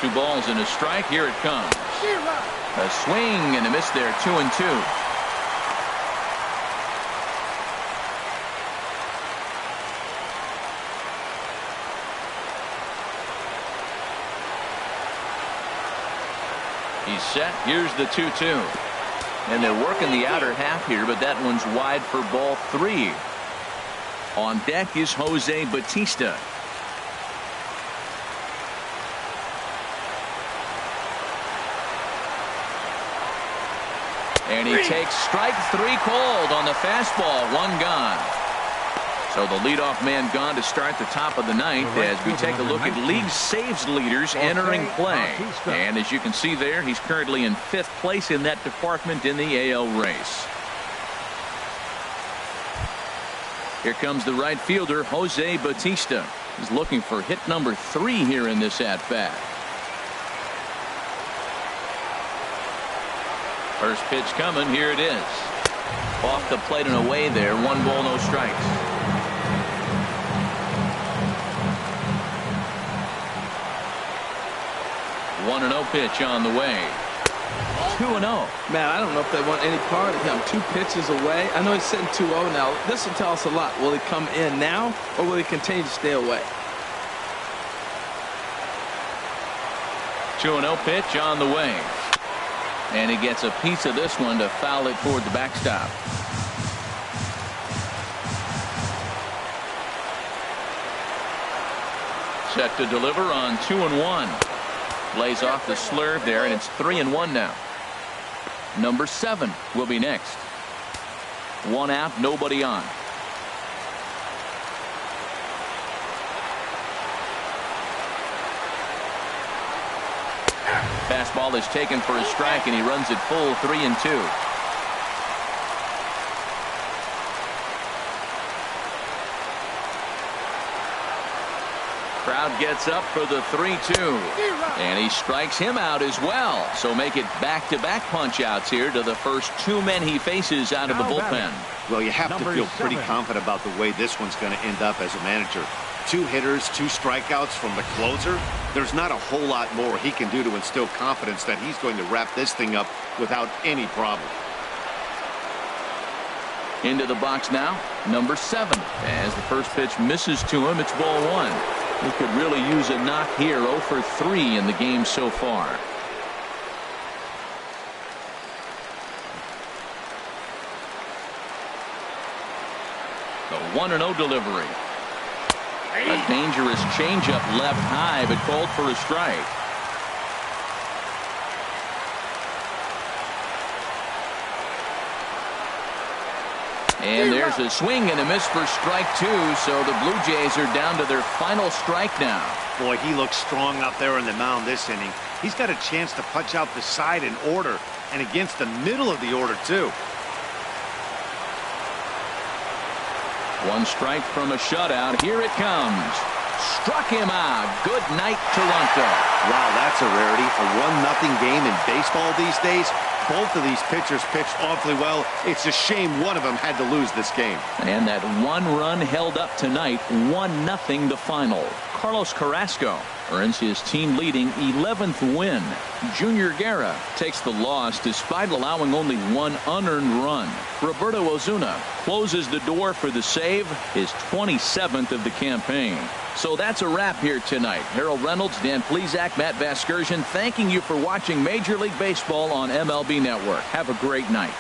Two balls and a strike. Here it comes. A swing and a miss there. 2-2. He's set. Here's the 2-2. And they're working the outer half here, but that one's wide for ball 3. On deck is Jose Bautista. And he takes strike 3 called on the fastball. 1 gone. So the leadoff man gone to start the top of the 9th as we take a look at league saves leaders entering play. And as you can see there, he's currently in 5th place in that department in the AL race. Here comes the right fielder, Jose Bautista. He's looking for hit number 3 here in this at-bat. First pitch coming. Here it is. Off the plate and away there. 1 ball, no strikes. One 1-0 pitch on the way. 2-0. Man, I don't know if they want any part of him. 2 pitches away. I know he's sitting 2-0 now. This will tell us a lot. Will he come in now, or will he continue to stay away? 2-0 pitch on the way. And he gets a piece of this one to foul it toward the backstop. Set to deliver on 2-1. Lays off the slurve there, and it's 3-1 now. Number 7 will be next. 1 out, nobody on. Fastball is taken for a strike, and he runs it full 3-2. Crowd gets up for the 3-2, and he strikes him out as well. So make it back-to-back punch-outs here to the first 2 men he faces out of the bullpen. Well, you have to feel pretty confident about the way this one's going to end up as a manager. 2 hitters, 2 strikeouts from the closer. There's not a whole lot more he can do to instill confidence that he's going to wrap this thing up without any problem. Into the box now, number 7. As the first pitch misses to him, it's ball 1. He could really use a knock here. 0 for 3 in the game so far. The 1-0 delivery. A dangerous changeup left high, but called for a strike. And there's a swing and a miss for strike 2, so the Blue Jays are down to their final strike now. Boy, he looks strong out there on the mound this inning. He's got a chance to punch out the side in order, and against the middle of the order, too. 1 strike from a shutout. Here it comes. Struck him out. Good night, Toronto. Wow, that's a rarity. A 1-0 game in baseball these days. Both of these pitchers pitched awfully well. It's a shame one of them had to lose this game. And that 1 run held up tonight. 1-0 the final. Carlos Carrasco earns his team leading 11th win. Junior Guerra takes the loss despite allowing only 1 unearned run. Roberto Ozuna closes the door for the save, his 27th of the campaign. So that's a wrap here tonight. Harold Reynolds, Dan Plesac, Matt Vasgersian, thanking you for watching Major League Baseball on MLB Network. Have a great night.